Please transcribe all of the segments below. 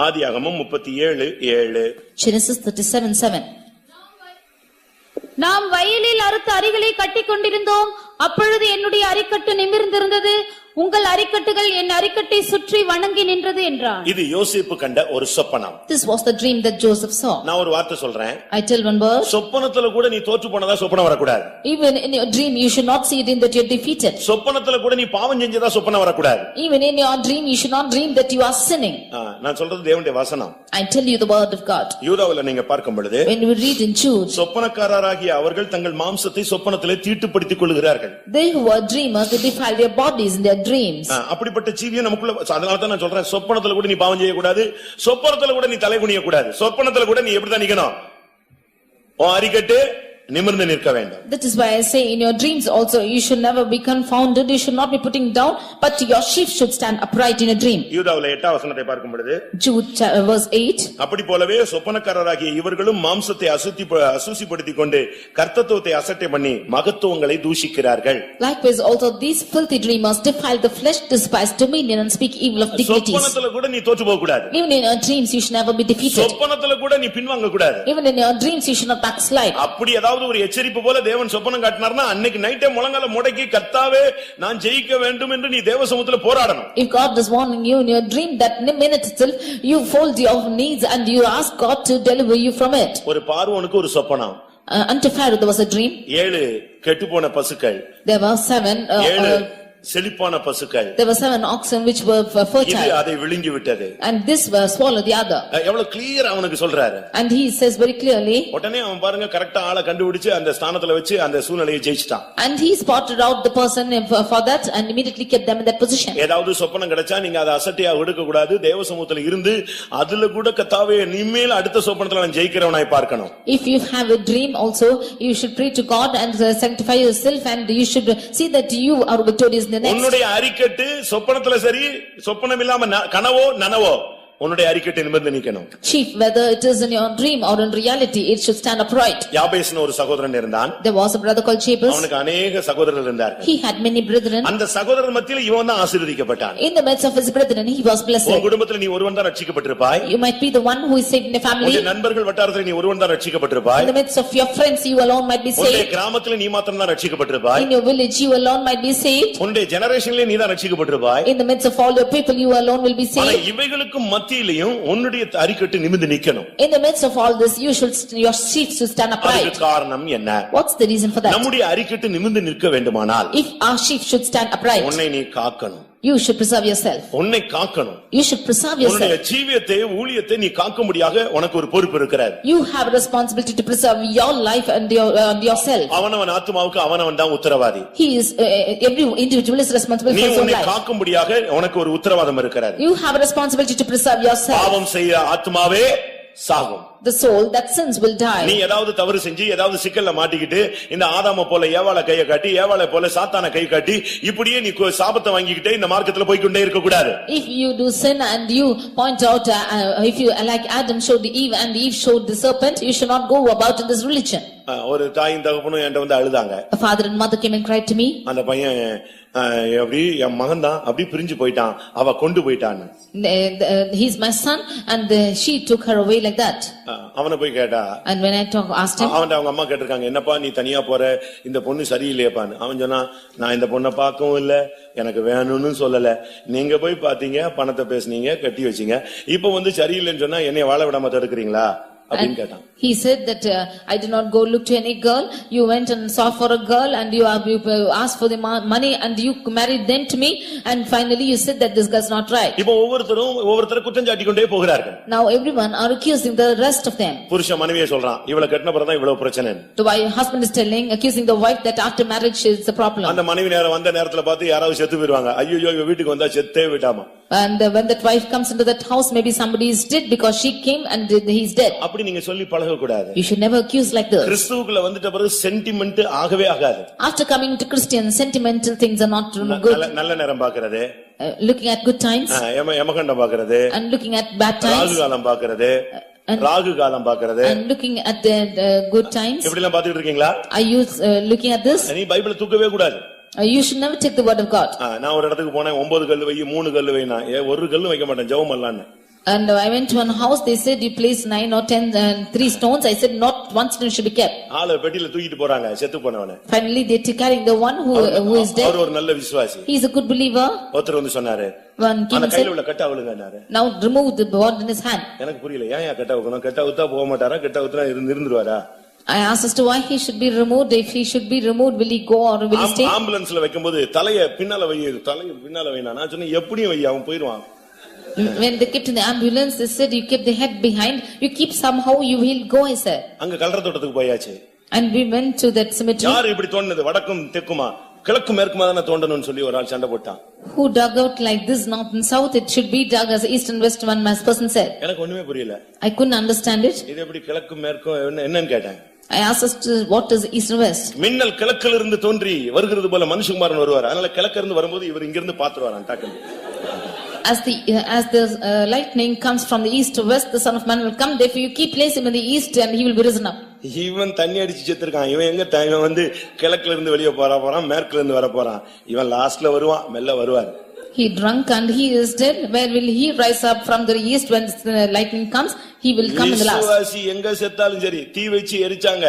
ஆதியாகமம் 37:7. Genesis 37:7. நாம் வயலில் அறுத்த அரிகளை கட்டிக் கொண்டிருந்தோம். அப்பொழுது என்னுடைய அரிக்கட்டு நிமிர்ந்திருந்தது, உங்கள் அரிக்கட்டுகள் என் அரிக்கட்டை சுற்றி வணங்கி நின்றது என்றான். இது யோசேப்பு கண்ட ஒரு சொப்பனம். This was the dream that Joseph saw. நான் ஒரு வார்த்தை சொல்றேன். I tell one word. சொப்பனத்துல கூட நீ தோற்று போனதா சொப்பனம் வரக்கூடாது. Even in your dream you should not see it in that you are defeated. சொப்பனத்துல கூட நீ பாவம் செஞ்சதா சொப்பனம் வரக்கூடாது. Even in your dream you should not dream that you are sinning. நான் சொல்றது தேவனுடைய வசனம். I tell you the word of God. யூதாவுல நீங்க பார்க்கும் பொழுது when we read in Jude, சொப்பனக்காரராகிய அவர்கள் தங்கள் மாம்சத்தை சொப்பனத்திலே தீட்டுப்படுத்திக் கொள்கிறார்கள். They who are dreamers they defile their bodies in their dreams. அப்படிப்பட்ட ஜீவியம் நமக்குள்ள. அதனால தான் நான் சொல்றேன், சொப்பனத்துல கூட நீ பாவம் செய்ய கூடாது, சொப்பனத்துல கூட நீ தலை குனிய கூடாது. சொப்பனத்துல கூட நீ எப்படி தான் நிக்கணும், உன் அரிக்கட்டு நிமிர்ந்து நிற்க வேண்டும். That is why I say in your dreams also you should never be confounded, you should not be putting down, but your sheep should stand upright in a dream. யூதாவுல 8ஆம் வசனத்தை பார்க்கும் பொழுது Jude verse 8, அப்படி போலவே சொப்பனக்காரராகிய இவர்களும் மாம்சத்தை அசுசிப்படுத்திக் கொண்டு கர்த்தத்துவத்தை அசட்டை பண்ணி மகத்துவங்களை தூஷிக்கிறார்கள். Likewise also these filthy dreamers defile the flesh, despise dominion and speak evil of dignities. சொப்பனத்துல கூட நீ தோற்று போக கூடாது. Even in your dreams you should never be defeated. சொப்பனத்துல கூட நீ பின்வாங்க கூடாது. Even in your dreams you should not backslide. அப்படி ஒரு எச்சரிப்பு போல தேவன் சொப்பனம் காட்டினார்னா அன்னைக்கு நைட்டே முழங்கால முடக்கி கர்த்தாவே நான் ஜெயிக்க வேண்டும் என்று நீ தேவ சமூகத்துல போராடணும். If God is warning you in your dream, that minute itself you fold your knees and you ask God to deliver you from it. ஒரு பார்வோனுக்கு ஒரு சொப்பனம். Unto Pharaoh there was a dream. 7 கெட்டுப்போன பசுக்கள். There were 7 செழிப்பான பசுக்கள். There were 7 oxen which were fertile. இது அதை விழுங்கி விட்டது. And this were swallowed the other. எவ்வளவு கிளியரா அவனுக்கு சொல்றாரு. And he says very clearly. உடனே அவன் பாருங்க கரெக்ட்டா ஆளை கண்டுபிடிச்சு அந்த ஸ்தானத்துல வச்சு அந்த சூழ்நிலையை ஜெயிச்சிட்டான். And he spotted out the person for that and immediately kept them in that position. ஏதாவது சொப்பனம் கிடைச்சா நீங்க அதை அசட்டையா எடுக்க கூடாது. தேவ சமூகத்துல இருந்து அதுல கூட கர்த்தாவே இனிமேல் அடுத்த சொப்பனத்துல நான் ஜெயிக்கிறவனாய் பார்க்கணும். If you have a dream also you should pray to God and sanctify yourself and you should see that you are victorious. உன்னுடைய அரிக்கட்டு சொப்பனத்துல சரி, சொப்பனம் இல்லாம கனவோ நனவோ உன்னுடைய அரிக்கட்டை நிமிர்ந்து நிக்கணும். Chief, whether it is in your dream or in reality, it should stand upright. யாபேஸ்னு ஒரு சகோதரன் இருந்தான். There was a brother called Jabez. அவனுக்கு अनेक சகோதரர்கள் இருந்தார்கள். He had many brethren. அந்த சகோதரர் மத்தியில இவன் தான் ஆசீர்வதிக்கப்பட்டான். In the midst of his brethren he was blessed. உன் குடும்பத்துல நீ ஒருவன் தான் ரட்சிக்கப்பட்டிருப்பாய். You might be the one who is saved in the family. உன் நண்பர்கள் வட்டாரத்துல நீ ஒருவன் தான் ரட்சிக்கப்பட்டிருப்பாய். In the midst of your friends you alone might be saved. உன் கிராமத்துல நீ மாத்திரம் தான் ரட்சிக்கப்பட்டிருப்பாய். In your village you alone might be saved. உன் ஜெனரேஷன்ல நீ தான் ரட்சிக்கப்பட்டிருப்பாய். In the midst of all your people you alone will be saved. ஆனா இவைகளுக்கு மத்தியிலயும் உன்னுடைய அரிக்கட்டு நிமிர்ந்து நிக்கணும். In the midst of all this you should your sheep should stand upright. அதுக்கு காரணம் என்ன? What's the reason for that? நம்முடைய அரிக்கட்டு நிமிர்ந்து நிற்க வேண்டுமானால் if our sheep should stand upright, உன்னை நீ காக்கணும். you should preserve yourself. உன்னை காக்கணும். You should preserve yourself. உன்னுடைய ஜீவியத்தை ஊழியத்தை நீ காக்கும்படியாக உனக்கு ஒரு பொறுப்பு இருக்கிறது. You have a responsibility to preserve your life and yourself. அவனவன் ஆத்துமாவுக்கு அவனவன் தான் உத்தரவாதி. He is every individual is responsible for his own life. நீ உன்னை காக்கும்படியாக உனக்கு ஒரு உத்தரவாதம் இருக்கிறது. You have a responsibility to preserve yourself. பாவம் செய்ய ஆத்துமாவே சாகும். The soul that sins will die. நீ ஏதாவது தவறு செஞ்சு ஏதாவது சிக்கல்ல மாட்டிக்கிட்டு இந்த ஆதாம போல ஏவாளை கையை காட்டி ஏவாளை போல சாத்தான கை காட்டி இப்படியே நீ சாபத்தை வாங்கிக்கிட்டே இந்த மார்க்கத்துல போய் கொண்டே இருக்க கூடாது. If you do sin and you point out if you like Adam showed Eve and Eve showed the serpent, you should not go about in this religion. ஒரு தாயும் தகப்பனும் என்கிட்ட வந்து அழுதாங்க. A father and mother came and cried to me. அந்த பையன் அப்படி என் மகன் தான் அப்படி பிரிஞ்சு போயிட்டான், அவ கொண்டு போயிட்டான்னு. He's my son and she took her away like that. அவனை போய் கேட்டா. And when I asked him, அவங்க அம்மா கேட்டிருக்காங்க, என்னப்பா நீ தனியா போற, இந்த பொண்ணு சரியில்லையப்பான்னு. அவன் சொன்னா, நான் இந்த பொண்ணை பார்க்கவும் இல்ல, எனக்கு வேணும்னு சொல்லல, நீங்க போய் பாத்தீங்க, பணத்தை பேசுனீங்க, கட்டி வச்சீங்க, இப்ப வந்து சரியில்லைன்னு சொன்னா என்னைய வாழ விடாம தடுக்கிறீங்களா? He said that I did not go look to any girl. You went and sought for a girl and you asked for the money and you married them to me and finally you said that this girl is not right. இப்போ ஒவ்வொருத்தர் குற்றம் சாட்டி கொண்டே போகிறார்கள். Now everyone are accusing the rest of them. புருஷன் மனைவியை சொல்றான், இவளை கட்டின பிறகு தான் இவ்வளவு பிரச்சனை. The husband is telling, accusing the wife that after marriage is the problem. அந்த மனைவி வந்த நேரத்துல பார்த்து யாராவது செத்து போயிடுவாங்க, ஐயோ இவ வீட்டுக்கு வந்தா செத்தே விட்டாமா. And when that wife comes into that house, maybe somebody is dead because she came and he is dead. அப்படி நீங்க சொல்லி பழக கூடாது. You should never accuse like this. கிறிஸ்துவுக்குள்ள வந்துட்ட பிறகு சென்டிமென்ட் ஆகவே ஆகாது. After coming to Christian, sentimental things are not good. நல்ல நேரம் பார்க்கிறது, looking at good times, யமகண்டம் பார்க்கிறது, and looking at bad times, Rahu காலம் பார்க்கிறது, ராகு காலம் பார்க்கிறது, and looking at the good times. இப்படி எல்லாம் பார்த்துட்டு இருக்கீங்களா? Are you looking at this? நீ பைபிளை தூக்கவே கூடாது. You should never take the word of God. நான் ஒரு இடத்துக்கு போனேன், 9 கல்லு வை 3 கல்லு வைனா ஒரு கல்லு வைக்க மாட்டேன், ஜெபம் பண்ணலான்னு. And I went to one house, they said you place 9 or 10 and 3 stones. I said not one stone should be kept. ஆளை பெட்டியில தூக்கிட்டு போறாங்க செத்து போனவனை. Finally they carrying the one who is dead. அவர் ஒரு நல்ல விசுவாசி. He is a good believer. ஒருத்தர் வந்து சொன்னாரு, One king அந்த said, கையில உள்ள கட்ட அவளுங்கன்னாரு. now remove the bond in his hand. எனக்கு புரியல, ஏன் கட்ட வைக்கணும்? கட்ட வைத்தா போக மாட்டாரா? கட்ட வைத்தா இருந்துருவாரா? I asked as to why he should be removed. If he should be removed, will he go or will he stay? ஆம்புலன்ஸ்ல வைக்கும்போது தலைய பின்னால வை, தலைய பின்னால வைனா. நான் சொன்னேன் எப்படியும் வை, அவன் போயிடுவான். When they kept in the ambulance, they said you keep the head behind, you keep somehow you will go, I said. அங்க கல்ற தோட்டத்துக்கு போயாச்சு. And we went to that cemetery. யார் இப்படி தோண்டனது? வடக்கும் தெற்குமா கிழக்கு மேற்குமா தான தோண்டணும்னு சொல்லி ஒரு ஆள் சண்டை போட்டான். Who dug out like this, north and south? It should be dug as east and west, one person said. எனக்கு ஒண்ணுமே புரியல. I couldn't understand it. இது எப்படி கிழக்கு மேற்கும் என்னன்னு கேட்டேன். I asked us to what is east and west. மின்னல் கிழக்கில இருந்து தோன்றி வருகிறது போல மனுஷகுமாரன் வருவார். அதனால கிழக்கு இருந்து வரும்போது இவர் இங்க இருந்து பாத்துருவாராம் டக்குனு. As the lightning comes from the east to west, the son of man will come. Therefore you keep place him in the east and he will be risen up. இவன் தண்ணி அடிச்சு செத்துருக்கான். இவன் எங்க இவன் வந்து கிழக்குல இருந்து வெளியே போறான், மேற்குல இருந்து வர போறான். இவன் லாஸ்ட்ல வருவான், மெல்ல வருவார். He drunk and he is dead. Where will he rise up from the east when the lightning comes? He will come in the last. விசுவாசி எங்க செத்தாலும் சரி, தீ வச்சு எரிச்சாங்க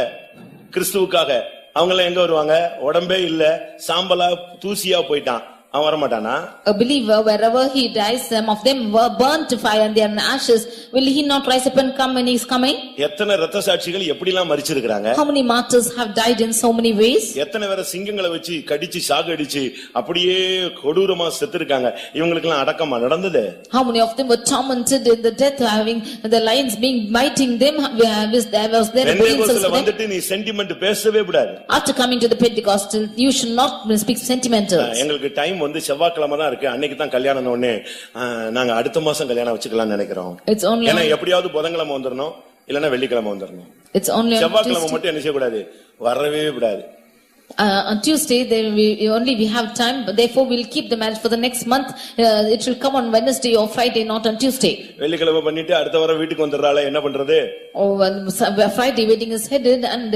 கிறிஸ்துவுக்காக. அவங்க எல்லாம் எங்க வருவாங்க? உடம்பே இல்ல, சாம்பலா தூசியா போயிட்டான். அவன் வர மாட்டானா? A believer, wherever he dies, some of them were burnt to fire and they are in ashes. Will he not rise up and come when he is coming? எத்தனை இரத்த சாட்சிகள் எப்படி எல்லாம் மரிச்சிருக்காங்க? How many martyrs have died in so many ways? எத்தனை பேரை சிங்கங்களை வச்சு கடிச்சு சாகடிச்சு அப்படியே கொடூரமா செத்துருக்காங்க. இவங்களுக்கு எல்லாம் அடக்கமா நடந்தது? How many of them were tormented in the death, having the lions being biting them? Was there a பெந்தேகோஸ்துல வந்துட்டு நீ சென்டிமெண்ட் பேசவே கூடாது. After coming to the Pentecostal, you should not speak sentimental. எங்களுக்கு டைம் வந்து செவ்வாய்க்கிழமை தான் இருக்கு. அன்னைக்கு தான் கல்யாணம். ஒண்ணே நாங்க அடுத்த மாசம் கல்யாணம் வச்சுக்கலாம்னு நினைக்கிறோம். ஏன்னா எப்படியாவது புதன்கிழமை வந்துடணும், இல்லன்னா வெள்ளிக்கிழமை வந்துடணும். செவ்வாய்க்கிழமை மட்டும் என்ன செய்யக்கூடாது, வரவே கூடாது. On Tuesday we have time, but therefore we'll keep the marriage for the next month. It will come on Wednesday or Friday, not on Tuesday. வெள்ளிக்கிழமை பண்ணிட்டு அடுத்த வாரம் வீட்டுக்கு வந்துறாளே, என்ன பண்றது? Oh, Friday wedding is headed and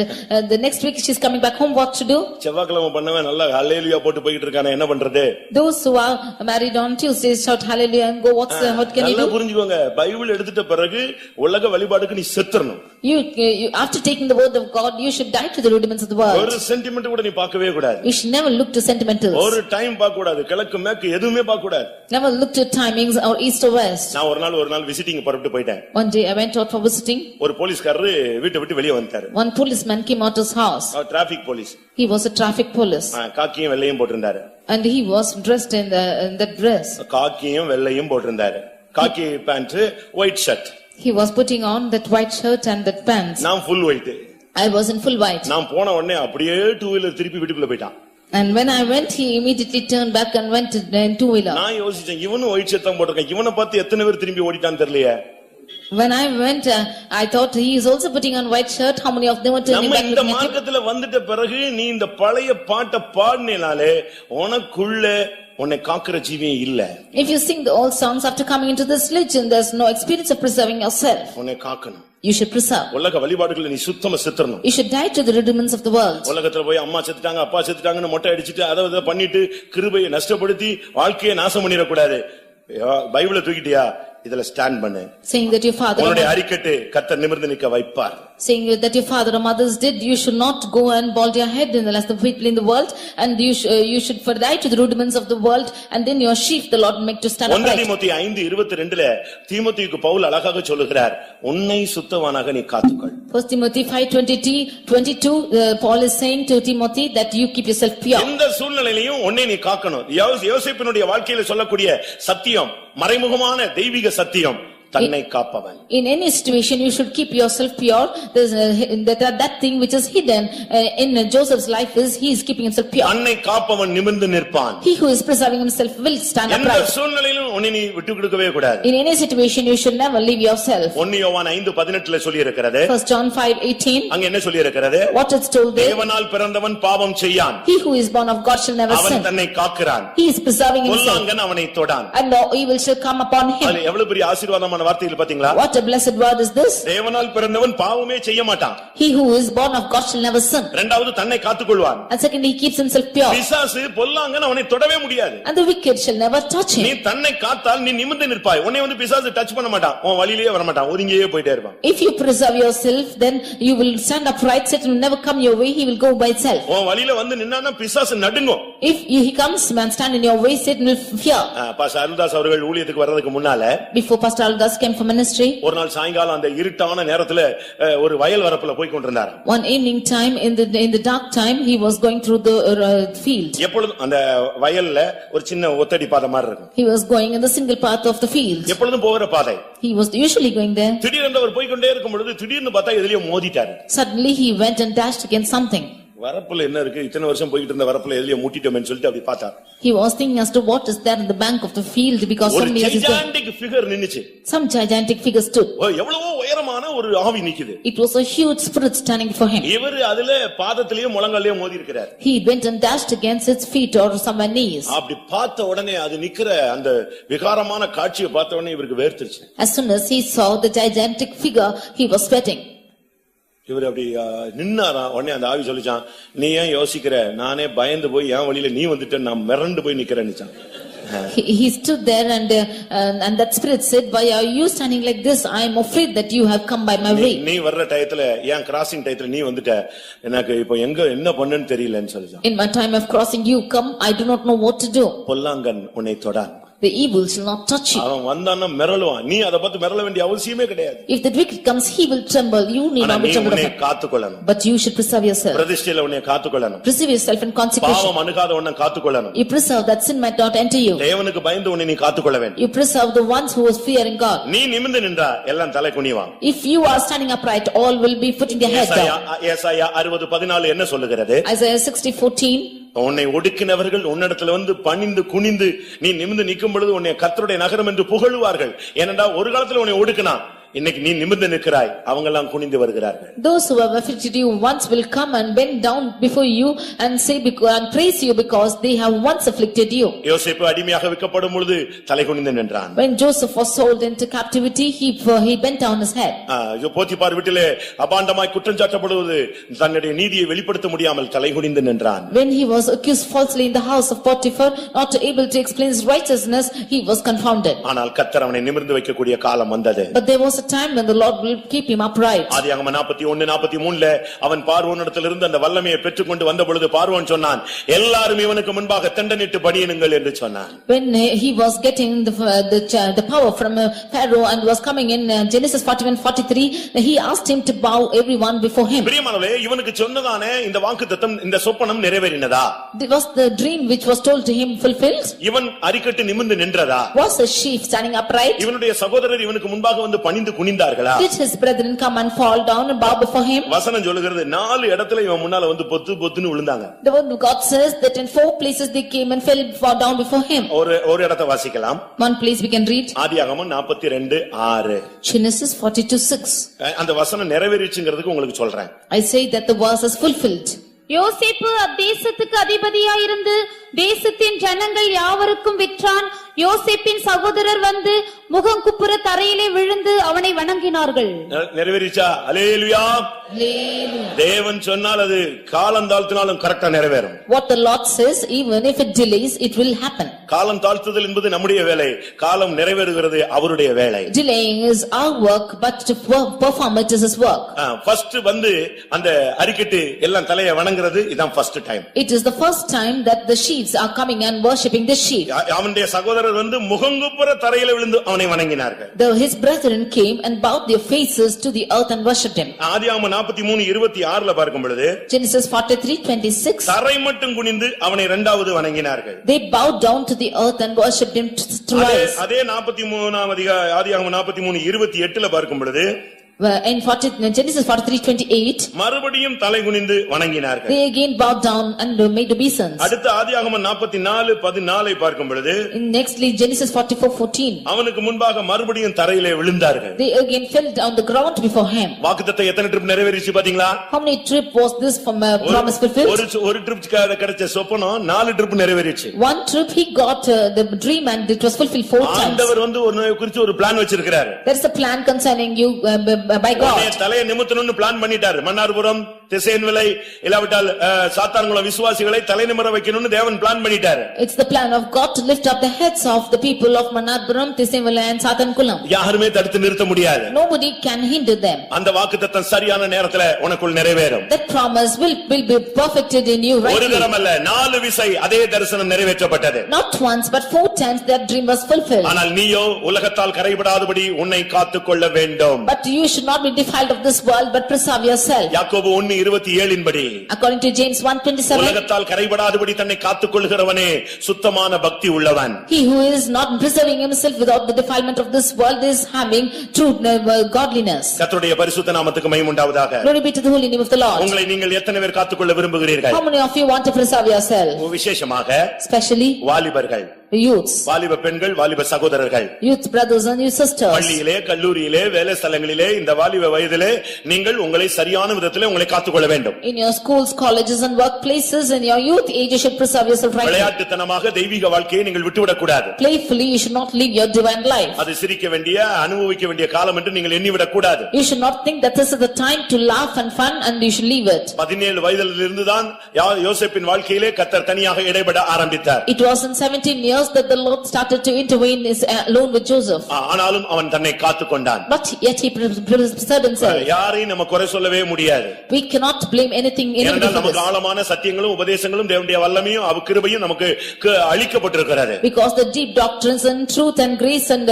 the next week she's coming back home. What to do? செவ்வாய்க்கிழமை பண்ணவன் நல்லா ஹல்லேலூயா போட்டு போயிட்டு இருக்கானே, என்ன பண்றது? Those who are married on Tuesday shout hallelujah and go. What can you do? நல்லா புரிஞ்சுக்கோங்க, பைபிள் எடுத்துட்ட பிறகு உலக வழிபாடுக்கு நீ செத்துறணும். You after taking the word of God, you should die to the rudiments of the world. ஒரு sentiment கூட நீ பார்க்கவே கூடாது. You should never look to sentimentals. ஒரு டைம் பார்க்க கூடாது, கிழக்கு மேற்கு எதுவுமே பார்க்க கூடாது. Never look to timings or east or west. நான் ஒரு நாள் விசிட்டிங் புறப்பட்டு போயிட்டேன். One day I went out for visiting. ஒரு போலீஸ்காரர் வீட்டை விட்டு வெளியே வந்துட்டாரு. One policeman came out of his house. Traffic police. He was a traffic police. காக்கியும் வெள்ளையும் போட்டிருந்தாரு. And he was dressed in that dress. காக்கியும் வெள்ளையும் போட்டிருந்தாரு. காக்கி pant, white shirt. He was putting on that white shirt and that pants. நான் full white. I was in full white. நான் போன உடனே அப்படியே டூ வீலர் திருப்பி வீட்டுக்குள்ள போயிட்டான். And when I went, he immediately turned back and went in two wheeler. நான் யோசிச்சேன், இவனும் ஒயிட் ஷர்ட் தான் போட்டிருக்கான், இவனை பார்த்து எத்தனை பேர் திரும்பி ஓடிட்டான்னு தெரியலையே. When I went, I thought he is also putting on white shirt. How many of them were turning back? நம்ம இந்த மார்க்கத்துல வந்துட்ட பிறகு நீ இந்த பழைய பாட்டை பாடினாலே உனக்குள்ள உன்னை காக்குற ஜீவியே இல்ல. If you sing the old songs after coming into this religion, there's no experience of preserving yourself. உன்னை காக்கணும். You should preserve. உலக வழிபாடுகளை நீ சுத்தமா செத்துறணும். You should die to the rudiments of the world. உலகத்துல போய் அம்மா செத்துட்டாங்க, அப்பா செத்துட்டாங்கன்னு மொட்டை அடிச்சிட்டு அதை பண்ணிட்டு கிருபையை நஷ்டப்படுத்தி வாழ்க்கையை நாசம் பண்ணிட கூடாது. பைபிளை தூக்கிட்டியா, இதுல ஸ்டாண்ட் பண்ணு. Saying that your father உன்னுடைய அறிக்கட்டு கர்த்தர் நிமிர்ந்து நிற்க வைப்பார். Saying that your father or mothers did, you should not go and bald your head in the last of the people in the world, and you should for die to the rudiments of the world, and then your sheep the Lord make to stand upright. 1 தீமோத்தேயு 5:22 தீமோத்தேயுக்கு பவுல் அழகாக சொல்லுகிறார், உன்னை சுத்தவானாக நீ காத்துக்கொள். 1 Timothy 5:22 Paul is saying to Timothy that you keep yourself pure. எந்த சூழ்நிலையிலும் உன்னை நீ காக்கணும். யோசேப்பினுடைய வாழ்க்கையில சொல்லக்கூடிய சத்தியம் மறைமுகமான தெய்வீக சத்தியம், தன்னை காப்பவன். In any situation you should keep yourself pure. There's that thing which is hidden in Joseph's life is he is keeping himself pure. தன்னை காப்பவன் நிமிர்ந்து நிற்பான். He who is preserving himself will stand upright. எந்த சூழ்நிலையிலும் உன்னை நீ விட்டு கொடுக்கவே கூடாது. In any situation you should never leave yourself. 1 யோவான் 5:18 சொல்லி இருக்கிறது. 1 John 5:18 அங்க என்ன சொல்லி இருக்கிறது? What is told there? தேவனால் பிறந்தவன் பாவம் செய்யான். He who is born of God shall never sin. அவன் தன்னை காக்கிறான். He is preserving himself. பொல்லாங்கன் அவனை தொடான். And no evil shall come upon him. அது எவ்வளவு பெரிய ஆசீர்வாதமான ஆசீர்வாதமான வார்த்தைகள் பாத்தீங்களா? What a blessed word is this? தேவனால் பிறந்தவன் பாவமே செய்ய மாட்டான். He who is born of God shall never sin. இரண்டாவது தன்னை காத்துக்கொள்வான். And secondly, he keeps himself pure. பிசாசு பொல்லாங்கன் அவனை தொடவே முடியாது. And the wicked shall never touch நீ him. தன்னை காத்தால் நீ நிமிர்ந்து நிற்பாய். உன்னை வந்து பிசாசு டச் பண்ண மாட்டான். உன் வழியிலேயே வர மாட்டான். ஒதுங்கியே போயிட்டே இருப்பான். If you preserve yourself, then you will stand upright. Satan will never come your way. He will go by itself. உன் வழியில வந்து நின்னானா பிசாசு நடுங்கும். If he comes and stand in your way, Satan will fear. Pastor Aruldas அவர்கள் ஊழியத்துக்கு வர்றதுக்கு முன்னால Before Pastor Aldas came for ministry, ஒரு நாள் சாயங்காலம் அந்த இருட்டான நேரத்துல ஒரு வயல் வரப்புல போய் கொண்டிருந்தார். one evening time in the dark time, he was going through the field. எப்பொழுதும் அந்த வயல்ல ஒரு சின்ன ஒத்தடி பாதை மாதிரி இருக்கும். He was going in the single path of the field. எப்பொழுதும் போகிற பாதை. He was usually going there. திடீரென்று அவர் போய் கொண்டே இருக்கும் பொழுது திடீர்னு பார்த்தா எதிலேயோ மோதிட்டாரு. Suddenly he went and dashed against something. வரப்புல என்ன இருக்கு, இத்தனை வருஷம் போயிட்டு இருந்த வரப்புல எதிலேயோ முட்டிட்டோம்னு சொல்லிட்டு அப்படி பார்த்தார். He was thinking as to what is there in the bank of the field, because ஒரு somebody else is there. gigantic figure நின்னுச்சு. Some gigantic figure stood. எவ்வளவோ உயரமான ஒரு ஆவி நிக்குது. It was a huge spirit standing before him. இவர் அதுல பாதத்திலேயே முழங்கால்லயே மோதி இருக்கிறார். He went and dashed against its feet or somewhere knees. அப்படி பார்த்த உடனே அது நிக்கிற அந்த விகாரமான காட்சியை பார்த்த உடனே இவருக்கு வேர்த்துருச்சு. As soon as he saw the gigantic figure, he was sweating. இவர் அப்படி நின்னாரா. உடனே அந்த ஆவி சொல்லிச்சான், நீ ஏன் யோசிக்கிற, நானே பயந்து போய் என் வழியில நீ வந்துட்ட, நான் மிரண்டு போய் நிக்கிறேன்னு. He stood there and that spirit said, why are you standing like this? I am afraid that you have come by my way. நீ வர்ற டயத்துல ஏன் கிராசிங் டயத்துல நீ வந்துட்ட, எனக்கு இப்போ எங்க என்ன பண்ணன்னு தெரியலன்னு சொல்லிச்சான். In my time of crossing you come, I do not know what to do. பொல்லாங்கன் உன்னை தொடான். The evil shall not touch you. அவன் வந்தான்னா மிரளுவான். நீ அதை பார்த்து மிரள வேண்டிய அவசியமே கிடையாது. If the wicked comes, he will tremble. You need not be trembled. உன்னை காத்துக்கொள்ளணும். But you should preserve yourself. பிரதிஷ்டையில உன்னை காத்துக்கொள்ளணும். Preserve yourself in consecration. பாவம் அணுகாத உன்னை காத்துக்கொள்ளணும். You preserve that sin might not enter you. தேவனுக்கு பயந்து உன்னை நீ காத்துக்கொள்ள வேண்டும். You preserve the ones who is fearing God. நீ நிமிர்ந்து நின்றா எல்லாம் தலை குனிவான். If you are standing upright, all will be putting their head down. ஏசாயா 60:14 என்ன சொல்லுகிறது? Isaiah 60:14. உன்னை ஒடுக்கினவர்கள் உன்னிடத்துல வந்து பணிந்து குனிந்து நீ நிமிர்ந்து நிற்கும் பொழுது உன்னை கர்த்தருடைய நகரம் என்று புகழுவார்கள். ஏனென்றால் ஒரு காலத்துல உன்னை ஒடுக்கினா, இன்னைக்கு நீ நிமிர்ந்து நிற்கிறாய், அவங்க எல்லாம் குனிந்து வருகிறார்கள். Those who have afflicted you once will come and bend down before you and say and praise you because they have once afflicted you. யோசேப்பு அடிமையாக விற்கப்படும் பொழுது தலை குனிந்து நின்றான். When Joseph was sold into captivity, he bent down his head. Potiphar வீட்டிலே அபாண்டமாய் குற்றம் சாட்டப்படுவது தன்னுடைய நீதியை வெளிப்படுத்த முடியாமல் தலை குனிந்து நின்றான். When he was accused falsely in the house of Potiphar, not able to explain his righteousness, he was confounded. ஆனால் கர்த்தர் அவனை நிமிர்ந்து வைக்கக்கூடிய காலம் வந்தது. But there was a time when the Lord will keep him upright. ஆதியாகமம் 41:43 அவன் பார்வோனிடத்திலிருந்து அந்த வல்லமையை பெற்றுக்கொண்டு வந்த பொழுது பார்வோன் சொன்னான், எல்லாரும் இவனுக்கு முன்பாக தண்டனிட்டு பணியுங்கள் என்று சொன்னான். When he was getting the power from Pharaoh and was coming in Genesis 41:43, he asked him to bow everyone before him. பிரியமானவர்களே, இவனுக்கு சொன்னதானே இந்த வாக்குத்தத்தம், இந்த சொப்பனம் நிறைவேறினதா? Was the dream which was told to him fulfilled? இவன் அரிக்கட்டு நிமிர்ந்து நின்றதா? Was a sheep standing upright? இவனுடைய சகோதரர் இவனுக்கு முன்பாக வந்து பணிந்து குனிந்தார்களா? Did his brethren come and fall down and bow before him? வசனம் சொல்லுகிறது 4 இடத்துல இவன் முன்னால வந்து பொத்து பொத்துன்னு விழுந்தாங்க. The word of God says that in 4 places they came and fell down before him. ஒரு இடத்தை வாசிக்கலாம். One place we can read. ஆதியாகமம் 42:6. Genesis 42:6. அந்த வசனம் நிறைவேறிச்சுங்கிறதுக்கு உங்களுக்கு சொல்றேன். I say that the verse is fulfilled. யோசேப்பு அத்தேசத்துக்கு அதிபதியாயிருந்து தேசத்தின் ஜனங்கள் யாவருக்கும் விற்றான். யோசேப்பின் சகோதரர் வந்து முகங்குப்புற தரையிலே விழுந்து அவனை வணங்கினார்கள். நிறைவேறிச்சா? அல்லேலூயா. தேவன் சொன்னால் அது காலம் தாழ்த்தினாலும் கரெக்டா நிறைவேறும். What the Lord says, even if it delays, it will happen. காலம் தாழ்த்துதல் என்பது நம்முடைய வேலை, காலம் நிறைவேறுகிறது அவருடைய வேலை. Delaying is our work, but to perform it is his work. First வந்து அந்த அரிக்கட்டு எல்லாம் தலையை வணங்குறது இதான் first time. It is the first time that the sheep are coming and worshipping the sheep. அவனுடைய சகோதரர் வந்து முகங்குப்புற தரையில விழுந்து அவனை வணங்கினார்கள். His brethren came and bowed their faces to the earth and worshipped him. ஆதியாகமம் 43:26 பார்க்கும் பொழுது Genesis 43:26. தரை மட்டும் குனிந்து அவனை இரண்டாவது வணங்கினார்கள். They bowed down to the earth and worshipped him twice. அதே 43 ஆதியாகமம் 43:28 பார்க்கும் பொழுது In Genesis 43:28, மறுபடியும் தலை குனிந்து வணங்கினார்கள். they again bowed down and made obeisance. அடுத்த ஆதியாகமம் 44:14 பார்க்கும் பொழுது Nextly, Genesis 44:14, அவனுக்கு முன்பாக மறுபடியும் தரையிலே விழுந்தார்கள். they again fell on the ground before him. வாக்குத்தத்தம் எத்தனை ட்ரிப் நிறைவேறிச்சு பாத்தீங்களா? How many trip was this from promise fulfilled? ஒரு ட்ரிப் கிடைச்ச சொப்பனம் 4 trip நிறைவேறிச்சு. One trip he got the dream and it was fulfilled 4 times. ஆண்டவர் வந்து ஒரு குறித்து ஒரு பிளான் வச்சிருக்காரு. There is a plan concerning you by God. தலையை நிமித்தணும்னு பிளான் பண்ணிட்டாரு. மன்னார்புரம், திசையன்விலை, இல்லாவிட்டால் சாத்தான்குளம் விசுவாசிகளை தலை நிமிர வைக்கணும்னு தேவன் பிளான் பண்ணிட்டாரு. It's the plan of God to lift up the heads of the people of Mannarpuram, Thisenvala and Sathankulam. யாருமே தடுத்து நிறுத்த முடியாது. Nobody can hinder them. அந்த வாக்குத்தத்தம் சரியான நேரத்துல உனக்குள் நிறைவேறும். That promise will be perfected in you ஒரு rightly. தரம் அல்ல, 4 விசை அதே தரிசனம் நிறைவேற்றப்பட்டது. Not once but 4 times that dream was fulfilled. ஆனால் நீயோ உலகத்தால் கரைபடாதபடி உன்னை காத்துக்கொள்ள வேண்டும். But you should not be defiled of this world but preserve yourself. யாக்கோபு 1:27 படி According to James 1:27, உலகத்தால் கரைபடாதபடி தன்னை காத்துக்கொள்கிறவனே சுத்தமான பக்தி உள்ளவன். he who is not preserving himself without the defilement of this world is having true godliness. கர்த்தருடைய பரிசுத்த நாமத்துக்கு மகிமை உண்டாவதாக. Glory be to the holy name of the Lord. உங்களை நீங்கள் எத்தனை பேர் காத்துக்கொள்ள விரும்புகிறீர்கள்? How many of you want to preserve yourself? விசேஷமாக Especially வாலிபர்கள், youths, வாலிப பெண்கள், வாலிப சகோதரர்கள், youth brothers and youth sisters. பள்ளியிலே, கல்லூரியிலே, வேலை ஸ்தலங்களிலே இந்த வாலிப வயதிலே நீங்கள் உங்களை சரியான விதத்திலே உங்களை காத்துக்கொள்ள வேண்டும். In your schools, colleges and workplaces, in your youth age, you should preserve yourself rightly. விளையாட்டுத்தனமாக தெய்வீக வாழ்க்கையை நீங்கள் விட்டுவிடக் கூடாது. Playfully, you should not live your divine life. அது சிரிக்க வேண்டிய, அனுபவிக்க வேண்டிய காலம் என்று நீங்கள் எண்ணிவிடக் கூடாது. You should not think that this is the time to laugh and fun and you should leave it. 17 வயதிலிருந்து தான் யோசேப்பின் வாழ்க்கையிலே கர்த்தர் தனியாக இடைபட ஆரம்பித்தார். It was in 17 years that the Lord started to intervene alone with Joseph. ஆனாலும் அவன் தன்னை காத்துக்கொண்டான். But yet he preserved himself. யாரையும் நம்ம குறை சொல்லவே முடியாது. We cannot blame anything ஏனென்றால் for this. நமக்கு ஆழமான சத்தியங்களும் உபதேசங்களும் தேவனுடைய வல்லமையும் கிருபையும் நமக்கு அளிக்கப்பட்டிருக்கிறது. Because the deep doctrines and truth and grace and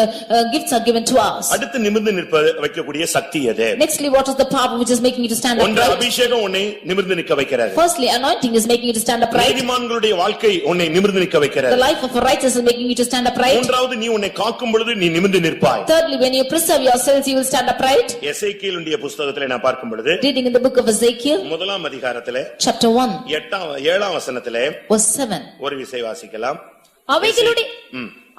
gifts are given to us. அடுத்து நிமிர்ந்து நிற்ப வைக்கக்கூடிய சக்தி எது? Nextly, what is the power which is making you to stand ஒன்று upright? அபிஷேகம் உன்னை நிமிர்ந்து நிற்க வைக்கிறது. Firstly, anointing is making you to stand upright. நீதிமான்களுடைய வாழ்க்கை உன்னை நிமிர்ந்து நிற்க The வைக்கிறது. life of a righteous is making you to stand upright. மூன்றாவது நீ உன்னை காக்கும் பொழுது நீ நிமிர்ந்து நிற்பாய். Thirdly, when you preserve yourselves, you will stand upright. எசேக்கியேலுடைய புத்தகத்திலே நான் பார்க்கும் பொழுது Reading in the book of Ezekiel, முதலாம் அதிகாரத்திலே chapter 1, 7ஆம் வசனத்திலே verse 7. ஒரு விசை வாசிக்கலாம்.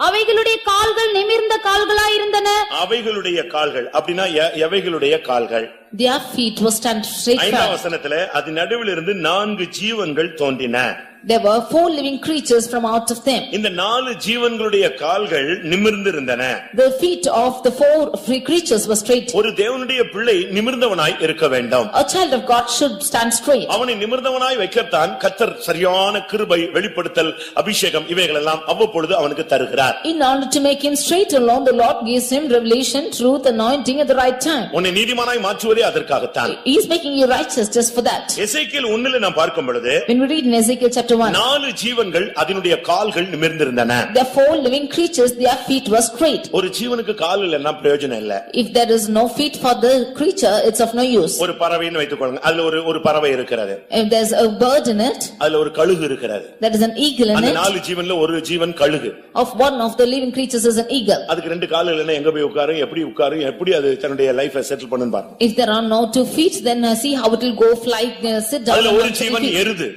அவைகளுடைய கால்கள் நிமிர்ந்த கால்களாயிருந்தன. அவைகளுடைய கால்கள் அப்படின்னா எவைகளுடைய கால்கள்? Their feet were stand straight 5ஆம் forward. வசனத்திலே அது நடுவில் இருந்து 4 ஜீவன்கள் தோன்றின. There were 4 living creatures from out of them. இந்த 4 ஜீவன்களுடைய கால்கள் நிமிர்ந்திருந்தன. The feet of the 4 free creatures were straight. ஒரு தேவனுடைய பிள்ளை நிமிர்ந்தவனாய் இருக்க வேண்டும். A child of God should stand straight. அவனை நிமிர்ந்தவனாய் வைக்கத்தான் கர்த்தர் சரியான கிருபை, வெளிப்படுத்தல், அபிஷேகம் இவைகள் எல்லாம் அவ்வப்பொழுது அவனுக்கு தருகிறார். In order to make him straight alone, the Lord gives him revelation, truth, anointing at the right time. உன்னை நீதிமானாய் மாற்றுவதே அதற்காகத்தான். He is making you righteous just for that. எசேக்கியேல் 1 நாம் பார்க்கும் பொழுது When we read in Ezekiel chapter 1, 4 ஜீவன்கள் அதனுடைய கால்கள் நிமிர்ந்திருந்தன. the 4 living creatures, their feet were straight. ஒரு ஜீவனுக்கு கால் இல்லன்னா பிரயோஜனம் இல்ல. If there is no feet for the creature, it's of no use. ஒரு பறவைன்னு வைத்துக்கொள்ளுங்க. அதுல ஒரு பறவை இருக்கிறது. If there's a bird in it, அதுல ஒரு கழுகு இருக்கிறது. there is an eagle in அந்த it. 4 ஜீவன்ல ஒரு ஜீவன் கழுகு. Of one of the living creatures is an eagle. அதுக்கு 2 கால் இல்லன்னா எங்க போய் உட்காரும், எப்படி அது தன்னுடைய லைஃபை செட்டில் பண்ணுன்னு பாருங்க. If there are no 2 feet, then see how it will go, fly, sit down. அதுல ஒரு on 2 ஜீவன் feet. எருது.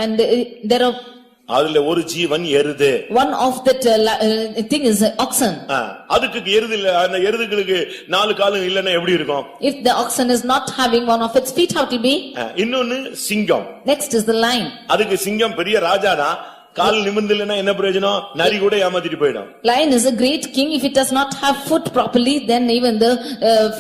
And there are அதுல ஒரு ஜீவன் எருது. one of that thing is oxen. அதுக்கு எருது இல்ல. அந்த எருதுகளுக்கு 4 காலும் இல்லன்னா எப்படி இருக்கும்? If the oxen is not having one of its feet, how it will be? இன்னொன்னு சிங்கம். Next is the lion. அதுக்கு சிங்கம் பெரிய ராஜாதான். கால் நிமிர்ந்தில்லைன்னா என்ன பிரயோஜனம்? நரி கூட ஏமாத்திட்டு போயிடும். Lion is a great king. If it does not have foot properly, then even the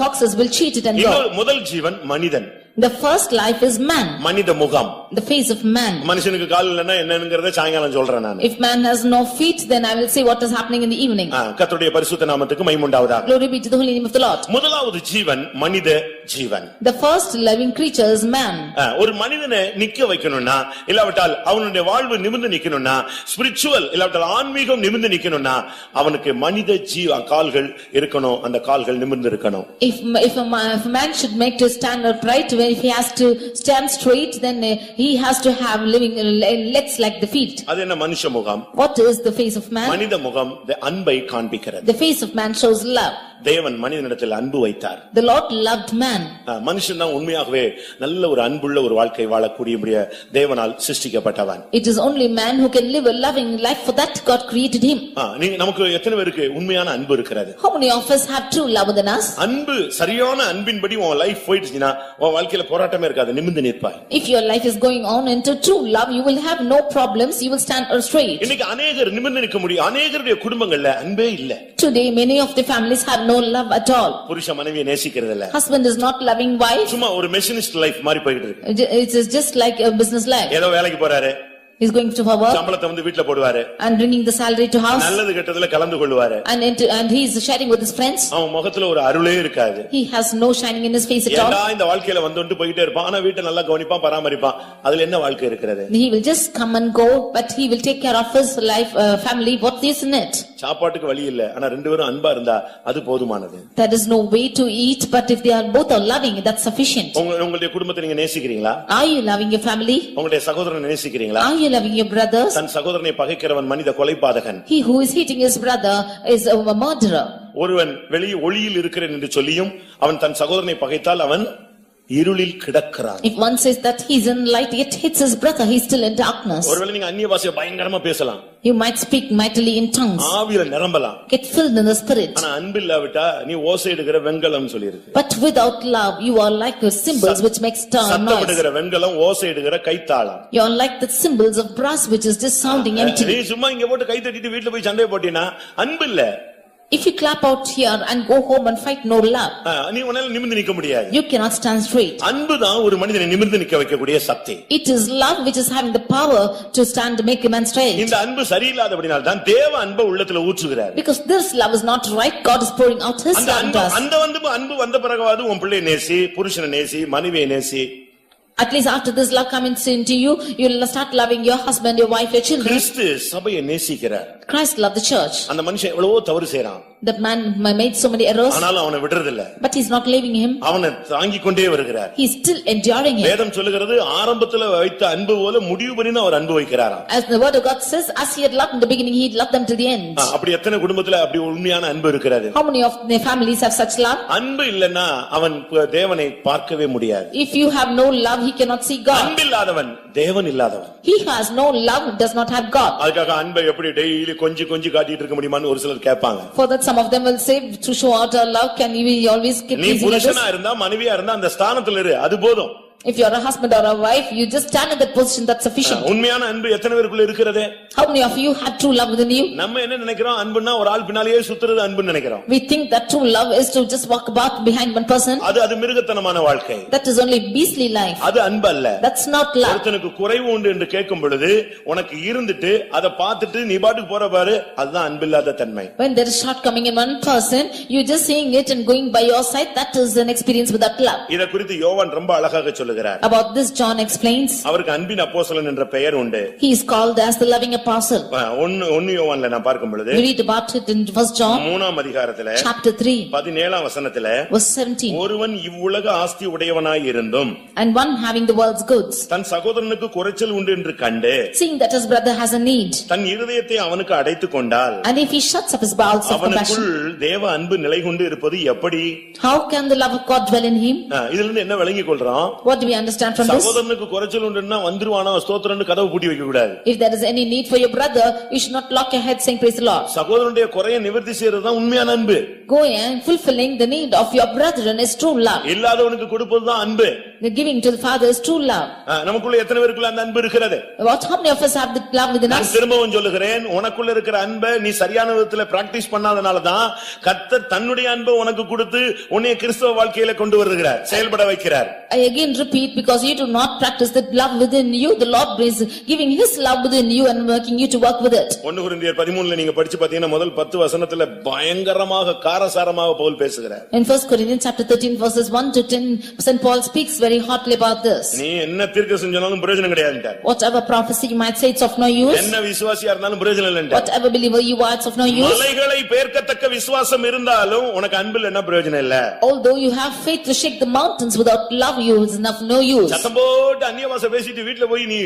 foxes will cheat it and go. முதல் ஜீவன் மனிதன். The first life is man. மனித முகம். The face of man. மனுஷனுக்கு கால் இல்லன்னா என்னங்கறத சாயங்காலம் சொல்றேன் நான். If man has no feet, then I will say what is happening in the evening. கர்த்தருடைய பரிசுத்த நாமத்துக்கு மகிமை உண்டாவதாக. Glory be to the holy name of the Lord. முதலாவது ஜீவன் மனித ஜீவன். The first living creature is man. ஒரு மனிதனை நிக்க வைக்கணும்னா, இல்லாவிட்டால் அவனுடைய வாழ்வு நிமிர்ந்து நிக்கணும்னா, ஸ்பிரிச்சுவல் இல்லாவிட்டால் ஆன்மீகம் நிமிர்ந்து நிக்கணும்னா, அவனுக்கு மனித கால்கள் இருக்கணும். அந்த கால்கள் நிமிர்ந்து இருக்கணும். If a man should make to stand upright, if he has to stand straight, then he has to have living legs like the feet. அது என்ன மனுஷ முகம்? What is the face of man? மனித முகம் அன்பை காண்பிக்கிறது. The face of man shows love. தேவன் மனிதனிடத்தில் அன்பு வைத்தார். The Lord loved man. மனுஷன் தான் உண்மையாகவே நல்ல ஒரு அன்புள்ள ஒரு வாழ்க்கை வாழக்கூடிய தேவனால் சிருஷ்டிக்கப்பட்டவன். It is only man who can live a loving life, for that God created him. நீங்க நமக்கு எத்தனை பேருக்கு உண்மையான அன்பு இருக்கிறது? How many of us have true love within us? அன்பு சரியான அன்பின்படி உன் லைஃப் போயிடுச்சுனா உன் வாழ்க்கையில போராட்டமே இருக்காது, நிமிர்ந்து நிற்பாய். If your life is going on into true love, you will have no problems, you will stand straight. இன்னைக்கு अनेகர் நிமிர்ந்து நிற்க முடியும். अनेகருடைய குடும்பங்கள்ல அன்பே இல்ல. Today many of the families have no love at all. புருஷ மனைவியை நேசிக்கிறது இல்ல. Husband is not loving wife. சும்மா ஒரு மெஷினிஸ்ட் லைஃப் மாதிரி போயிட்டு இருக்கு. It is just like a business life. ஏதோ வேலைக்கு போறாரு, He is going to work சம்பளத்தை வந்து வீட்ல போடுவாரு, and bringing the salary to house, நல்லது கெட்டதுல கலந்து கொள்வாரு, and he is sharing with his friends. அவன் முகத்துல ஒரு அருளே இருக்காது. He has no shining in his face at all. ஏண்டா இந்த வாழ்க்கையில வந்துட்டு போயிட்டே இருப்பான், ஆனா வீட்டை நல்லா கவனிப்பான், பராமரிப்பான். அதுல என்ன வாழ்க்கை இருக்கிறது? He will just come and go, but he will take care of his life, family. What is in it? சாப்பாட்டுக்கு வழி இல்ல, ஆனா ரெண்டு பேரும் அன்பா இருந்தா அது போதுமானது. There is no way to eat, but if they are both are loving, that's sufficient. உங்களுடைய குடும்பத்தை நீங்க நேசிக்கிறீங்களா? Are you loving your family? உங்களுடைய சகோதரனை நேசிக்கிறீங்களா? Are you loving your brothers? தன் சகோதரனை பகைக்கிறவன் மனித கொலைபாதகன். He who is hating his brother is a murderer. ஒருவன் வெளியே ஒளியில் இருக்கிறேன் என்று சொல்லியும் அவன் தன் சகோதரனை பகைத்தால் அவன் இருளில் கிடக்கிறான். If one says that he is in light yet hates his brother, he is still in darkness. ஒருவேளை நீங்க அந்நிய பாஷையை பயங்கரமா பேசலாம், You might speak mightily in tongues, ஆவியில நிரம்பலாம், get filled in the spirit, ஆனா அன்பில்லாவிட்டா நீ ஓசையிடுகிற வெண்கலம் சொல்லியிருக்கு. but without love you are like the cymbals which makes noise. சத்தமிடுகிற வெண்கலம், ஓசையிடுகிற கைத்தாளம். You are like the cymbals of brass which is just sounding நீ empty. சும்மா இங்க போட்டு கை தட்டிட்டு வீட்டுல போய் சண்டை போட்டினா அன்பு இல்ல. If you clap out here and go home and fight, no love. நீ உன்னால நிமிர்ந்து நிக்க முடியாது. You cannot stand straight. அன்புதான் ஒரு மனிதனை நிமிர்ந்து நிக்க வைக்கக்கூடிய சக்தி. It is love which is having the power to stand to make a man straight. இந்த அன்பு சரியில்லாதபடியால் தான் தேவ அன்பை உள்ளத்துல ஊற்றுகிறார். Because this love is not right, God is pouring out his love to us. அந்த அன்பு வந்த பிறகுவாது உன் பிள்ளையை நேசி, புருஷனை நேசி, மனைவியை நேசி. At least after this love comes into you, you will start loving your husband, your wife, your children. கிறிஸ்து சபையை நேசிக்கிறார். Christ loved the church. அந்த மனுஷன் எவ்வளவோ தவறு செய்றான். That man made so many errors. ஆனாலும் அவனை விடுறது இல்ல. But he's not leaving him. அவனை தாங்கிக் கொண்டே வருகிறார். He is still enduring him. வேதம் சொல்லுகிறது ஆரம்பத்துல வைத்த அன்பு போல முடிவு வரைக்கும் அவர் அன்பு வைக்கிறாராம். As the word of God says, as he had loved in the beginning, he loved them to the end. அப்படி எத்தனை குடும்பத்துல அப்படி உண்மையான அன்பு இருக்கிறது? How many of their families have such love? அன்பு இல்லன்னா அவன் தேவனை பார்க்கவே முடியாது. If you have no love, he cannot see God. அன்பில்லாதவன் தேவன் இல்லாதவன். He has no love, does not have God. அதுக்காக அன்பை எப்படி டெய்லி கொஞ்சி காட்டிட்டு இருக்க முடியுமான்னு ஒரு சிலர் கேட்பாங்க. For that some of them will say, to show out our love, can we always keep நீ pleasing others? புருஷனா இருந்தா மனைவியா இருந்தா அந்த ஸ்தானத்துல இரு, அது போதும். If you are a husband or a wife, you just stand in that position, that's sufficient. உண்மையான அன்பு எத்தனை பேருக்குள்ள இருக்கிறது? How many of you have true love within you? நம்ம என்ன நினைக்கிறோம், அன்புன்னா ஒரு ஆள் பின்னாலேயே சுத்துறது அன்புன்னு நினைக்கிறோம். We think that true love is to just walk about behind one person. அது மிருகத்தனமான வாழ்க்கை. That is only beastly life. அது அன்பு அல்ல. That's not love. ஒருத்தனுக்கு குறைவு உண்டு என்று கேட்கும் பொழுது உனக்கு இருந்துட்டு அதை பார்த்துட்டு நீ பாட்டுக்கு போற பாரு, அதுதான் அன்பில்லாத தன்மை. When there is shortcoming in one person, you just seeing it and going by your side, that is an experience without love. இத குறித்து யோவான் ரொம்ப அழகாக சொல்லுகிறார். About this John explains. அவருக்கு அன்பின் அப்போஸ்தலன் என்ற பெயர் உண்டு. He is called as the loving apostle. ஒன்னு யோவான்ல நான் பார்க்கும் பொழுது We read about it in 1 John 3ஆம் அதிகாரத்திலே chapter 3 17ஆம் வசனத்திலே verse 17. ஒருவன் இவ்வுலக ஆஸ்தி உடையவனாய் இருந்தும் And one having the world's goods, தன் சகோதரனுக்கு குறைச்சல் உண்டு என்று கண்டு seeing that his brother has a need, தன் இருதயத்தை அவனுக்கு அடைத்துக் கொண்டால் and if he shuts up his bowels of அவனுக்குள் compassion, தேவ அன்பு நிலை கொண்டு இருப்பது எப்படி? how can the love of God dwell in him? இதுல இருந்து என்ன விளங்கிக் கொள்றோம்? What do we understand from this? சகோதரனுக்கு குறைச்சல் உண்டுன்னா வந்துருவானா ஸ்தோத்திரம்னு கதவு பூட்டி வைக்க கூடாது. If there is any need for your brother, you should not lock your head saying praise the Lord. சகோதரனுடைய குறையை நிவர்த்தி செய்யறது தான் உண்மையான அன்பு. Going and fulfilling the need of your brethren is true love. இல்லாதவனுக்கு கொடுப்பதுதான் அன்பு. The giving to the Father is true love. நமக்குள்ள எத்தனை பேருக்குள்ள அந்த அன்பு இருக்கிறது? How many of us have the love within நான் us? திரும்பவும் சொல்லுகிறேன், உனக்குள்ள இருக்கிற அன்பை நீ சரியான விதத்துல பிராக்டிஸ் பண்ணாதனாலதான் கர்த்தர் தன்னுடைய அன்பை உனக்கு கொடுத்து உன்னை கிறிஸ்தவ வாழ்க்கையில கொண்டு வருகிறார், செயல்பட வைக்கிறார். I again repeat, because you do not practice the love within you, the Lord is giving his love within you and working you to work with it. 1 கொரிந்தியர் 13 நீங்க படிச்சு பாத்தீங்கன்னா முதல் 10 வசனத்துல பயங்கரமாக காரசாரமாக பவுல் பேசுகிறார். In 1 Corinthians chapter 13 verses 1 to 10, St. Paul speaks very hotly about this. நீ என்ன தீர்க்கதரிசனம் சொன்னாலும் பிரயோஜனம் கிடையாதுன்றார். Whatever prophecy you might say, it's of no use. என்ன விசுவாசியா இருந்தாலும் பிரயோஜனம் இல்லன்றார். Whatever believer you are, it's of no use. மலைகளை பெயர்க்கத்தக்க விசுவாசம் இருந்தாலும் உனக்கு அன்பில் என்ன பிரயோஜனம் இல்ல. Although you have faith to shake the mountains, without love you is enough no use. சத்தம் போட்டு அந்நிய பாஷை பேசிட்டு வீட்டுல போய் நீ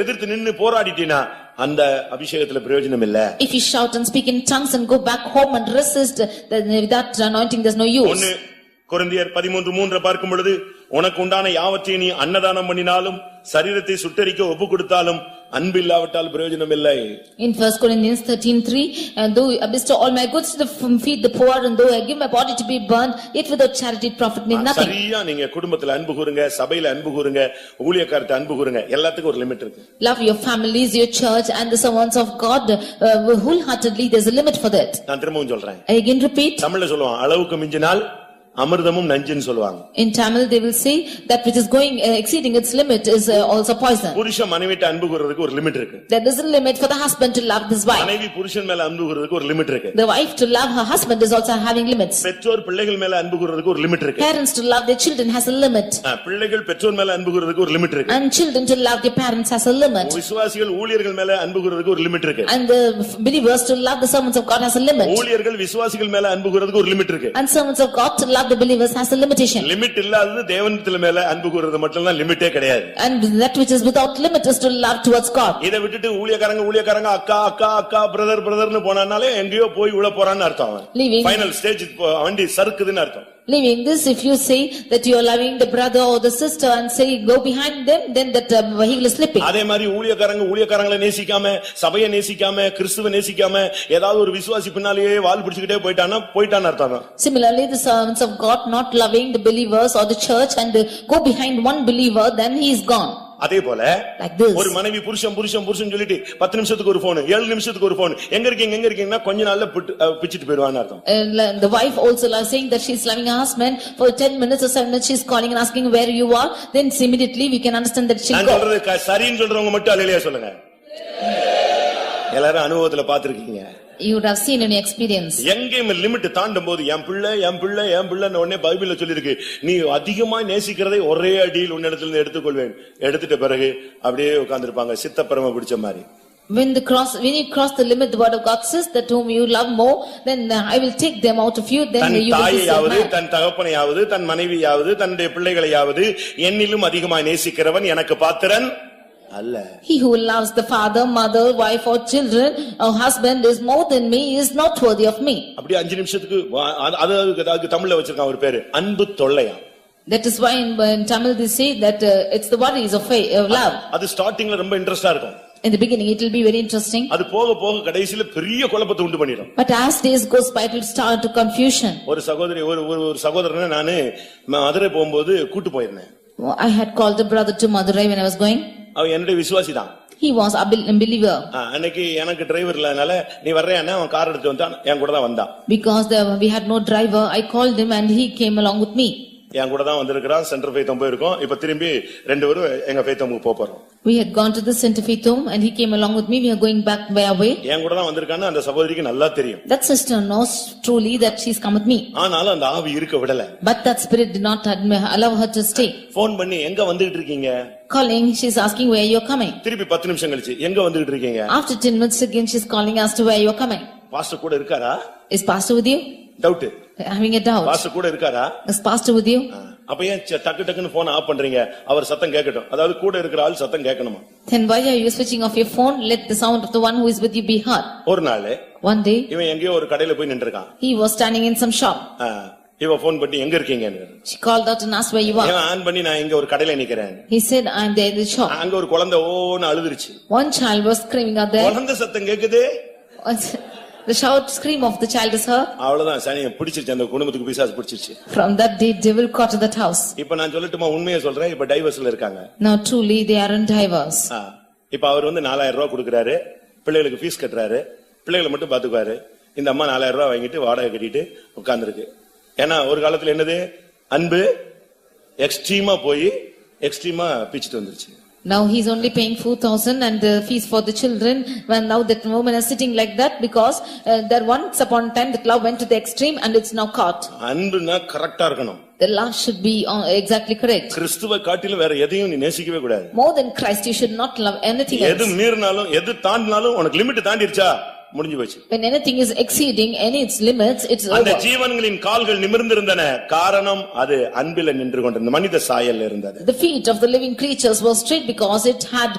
எதிர்த்து நின்னு போராடிட்டீனா அந்த அபிஷேகத்துல பிரயோஜனம் இல்ல. If you shout and speak in tongues and go back home and resist, then with that anointing there's no use. ஒன்னு கொரிந்தியர் 13:3 பார்க்கும் பொழுது உனக்கு உண்டான யாவற்றையும் நீ அன்னதானம் பண்ணினாலும் சரீரத்தை சுட்டெரிக்க ஒப்பு கொடுத்தாலும் அன்பில்லாவிட்டால் பிரயோஜனம் இல்லை. In 1 Corinthians 13:3, and though I bestow all my goods to feed the poor, and though I give my body to be burned, yet without charity it profit me nothing. சரியா நீங்க குடும்பத்துல அன்பு கூறுங்க, சபையில அன்பு கூறுங்க, ஊழியக்காரத்தை அன்பு கூறுங்க, எல்லாத்துக்கும் ஒரு லிமிட் இருக்கு. Love your families, your church and the servants of God wholeheartedly. There's a limit for that. நான் திரும்பவும் சொல்றேன். I again repeat. தமிழ்ல சொல்லுவாங்க அளவுக்கு மிஞ்சினால் அமிர்தமும் நஞ்சுன்னு சொல்லுவாங்க. In Tamil they will say that which is going exceeding its limit is also poison. புருஷன் மனைவிட்ட அன்பு கூறதுக்கு ஒரு லிமிட் இருக்கு. There is a limit for the husband to love his wife. மனைவி புருஷன் மேல அன்பு கூறதுக்கு ஒரு லிமிட் இருக்கு. The wife to love her husband is also having limits. பெற்றோர் பிள்ளைகள் மேல அன்பு கூறதுக்கு ஒரு லிமிட் இருக்கு. Parents to love their children has a limit. பிள்ளைகள் பெற்றோர் மேல அன்பு கூறதுக்கு ஒரு லிமிட் இருக்கு. And children to love their parents has a limit. விசுவாசிகள் ஊழியர்கள் மேல அன்பு கூறதுக்கு ஒரு லிமிட் இருக்கு. And the believers to love the servants of God has a limit. ஊழியர்கள் விசுவாசிகள் மேல அன்பு கூறதுக்கு ஒரு லிமிட் இருக்கு. And servants of God to love the believers has a limitation. Limit இல்லாதது தேவனிடத்தில் மேல அன்பு கூறது மட்டும் தான் லிமிட்டே கிடையாது. And that which is without limit is to love towards God. இதை விட்டுட்டு ஊழியக்காரங்க அக்கா அக்கா அக்கா பிரதர்னு போனானாலே எங்கேயோ போய் உள்ள போறான்னு அர்த்தம். ஃபைனல் ஸ்டேஜ் வண்டி சறுக்குதுன்னு அர்த்தம். Leaving this, if you say that you are loving the brother or the sister and say go behind them, then that vehicle is slipping. அதே மாதிரி ஊழியக்காரங்களை நேசிக்காம, சபையை நேசிக்காம, கிறிஸ்துவை நேசிக்காம ஏதாவது ஒரு விசுவாசி பின்னாலேயே வால் பிடிச்சிட்டே போயிட்டான்னு அர்த்தம். Similarly, the servants of God not loving the believers or the church and go behind one believer, then he is gone. அதே போல ஒரு மனைவி புருஷன் சொல்லிட்டு 10 நிமிஷத்துக்கு ஒரு போன், 7 நிமிஷத்துக்கு ஒரு போன், எங்க இருக்கீங்கன்னா கொஞ்ச நாள்ல பிச்சிட்டு போயிடுவான்னு அர்த்தம். The wife also saying that she is loving her husband for 10 minutes or 7 minutes she is calling and asking where you are, then immediately we can understand that she நான் சொல்றது சரின்னு சொல்றவங்க மட்டும் அல்லேலூயா சொல்லுங்க. எல்லாரும் அனுபவத்துல பாத்துருக்கீங்க. You would have seen any experience. எங்கேயும் limit தாண்டும் போது என் பிள்ளைன்னு உடனே பைபிள்ல சொல்லிருக்கு, நீ அதிகமா நேசிக்கிறதை ஒரே அடியில் உன்னிடத்துல இருந்து எடுத்துக்கொள்வேன். எடுத்துட்ட பிறகு அப்படியே உட்கார்ந்திருப்பாங்க சித்தப்பரம பிடிச்ச மாதிரி. When you cross the limit, the word of God says that whom you love more, then I will take them out of you. Then you will be saved. தன் தகப்பனையாவது, தன் மனைவியாவது, தன்னுடைய பிள்ளைகளையாவது என்னிலும் அதிகமாய் நேசிக்கிறவன் எனக்கு பாத்திரன் அல்ல. He who loves the father, mother, wife or children or husband is more than me is not worthy of me. அப்படி 5 நிமிஷத்துக்கு அதுக்கு தமிழ்ல வச்சிருக்கான் ஒரு பேரு, அன்பு தொல்லையா. That is why in Tamil they say that it's the worries of love. அது ஸ்டார்டிங்ல ரொம்ப இன்ட்ரஸ்டா இருக்கும். In the beginning it will be very interesting. அது போக கடைசில பெரிய குழப்பத்தை உண்டு பண்ணிடும். But as days goes by it will start to confusion. ஒரு சகோதரனை நானு மதுரை போகும்போது கூட்டி போயிருந்தேன். I had called a brother to Madurai when I was going. அவன் என்னுடைய விசுவாசி தான். He was a believer. அன்னைக்கு எனக்கு டிரைவர் இல்லனால நீ வர்றேன்னா அவன் கார் எடுத்து வந்தான், என் கூட தான் வந்தான். Because we had no driver, I called him and he came along with me. என் கூட தான் வந்திருக்கான். சென்டர் ஃபெய்த்தம் போயிருக்கோம். இப்ப திரும்பி ரெண்டு பேரும் எங்க ஃபெய்த்தமுக்கு போறோம். We had gone to the center faith home and he came along with me. We are going back by our way. என் கூட தான் வந்திருக்கான்னு அந்த சகோதரிக்கு நல்லா தெரியும். That sister knows truly that she's come with me. ஆனாலும் அந்த ஆவி இருக்க விடல. But that spirit did not allow her to stay. Phone பண்ணி எங்க வந்துட்டு இருக்கீங்க? Calling, she's asking where you're coming. திருப்பி 10 நிமிஷம் கழிச்சு எங்க வந்துட்டு இருக்கீங்க? After 10 minutes again she's calling as to where you're coming. Pastor கூட இருக்காரா? Is pastor with you? Doubt. Having a doubt. Pastor கூட இருக்காரா? Is pastor with you? அப்ப ஏன் டக்குன்னு போன் ஆஃப் பண்றீங்க? அவர் சத்தம் கேட்கட்டும். அதாவது கூட இருக்கிற ஆள் சத்தம் கேட்கணுமா? Then why are you switching off your phone? Let the sound of the one who is with you be heard. ஒரு நாள் one day இவன் எங்கேயோ ஒரு கடையில போய் நின்னுட்டான். He was standing in some shop. இவ போன் பண்ணி எங்க இருக்கீங்கன்னு. She called out and asked where you are. இவன் ஆன் பண்ணி நான் இங்க ஒரு கடையில நிக்கிறேன். He said I am there in the shop. அங்க ஒரு குழந்தை ஓன்னு அழுதுருச்சு. One child was screaming out there. குழந்தை சத்தம் கேக்குது. The shout scream of the child is heard. அவ்வளவுதான், சனியை பிடிச்சிருச்சு, அந்த குடும்பத்துக்கு பிசாசு பிடிச்சிருச்சு. From that day devil caught in that house. இப்ப நான் சொல்லட்டுமா உண்மையை சொல்றேன், இப்ப டைவர்ஸ்ல இருக்காங்க. Now truly they are in divorce. இப்ப அவர் 4000 ரூபாய் கொடுக்கறாரு, பிள்ளைகளுக்கு ஃபீஸ் கட்டறாரு, பிள்ளைகளை மட்டும் பாத்துக்குவாரு. இந்த அம்மா 4000 ரூபாய் வாங்கிட்டு வாடகை கட்டிட்டு உட்கார்ந்திருக்கு. ஏன்னா ஒரு காலத்துல என்னது, அன்பு எக்ஸ்ட்ரீமா போய் எக்ஸ்ட்ரீமா பிச்சிட்டு வந்துருச்சு. Now he's only paying 4,000 and the fees for the children. When now that woman is sitting like that because there once upon a time that love went to the extreme and it's now caught. அன்புனா கரெக்ட்டா இருக்கணும். The love should be exactly correct. கிறிஸ்துவை காட்டிலும் வேற எதையும் நீ நேசிக்கவே கூடாது. More than Christ you should not love anything else. எது மீறினாலும் எது தாண்டினாலும் உனக்கு லிமிட் தாண்டிருச்சா முடிஞ்சு போச்சு. When anything is exceeding any its limits, it's அந்த over. ஜீவன்களின் கால்கள் நிமிர்ந்திருந்தன, காரணம் அது அன்பில நின்று கொண்டிருந்த மனித சாயல் இருந்தது. The feet of the living creatures were straight because it had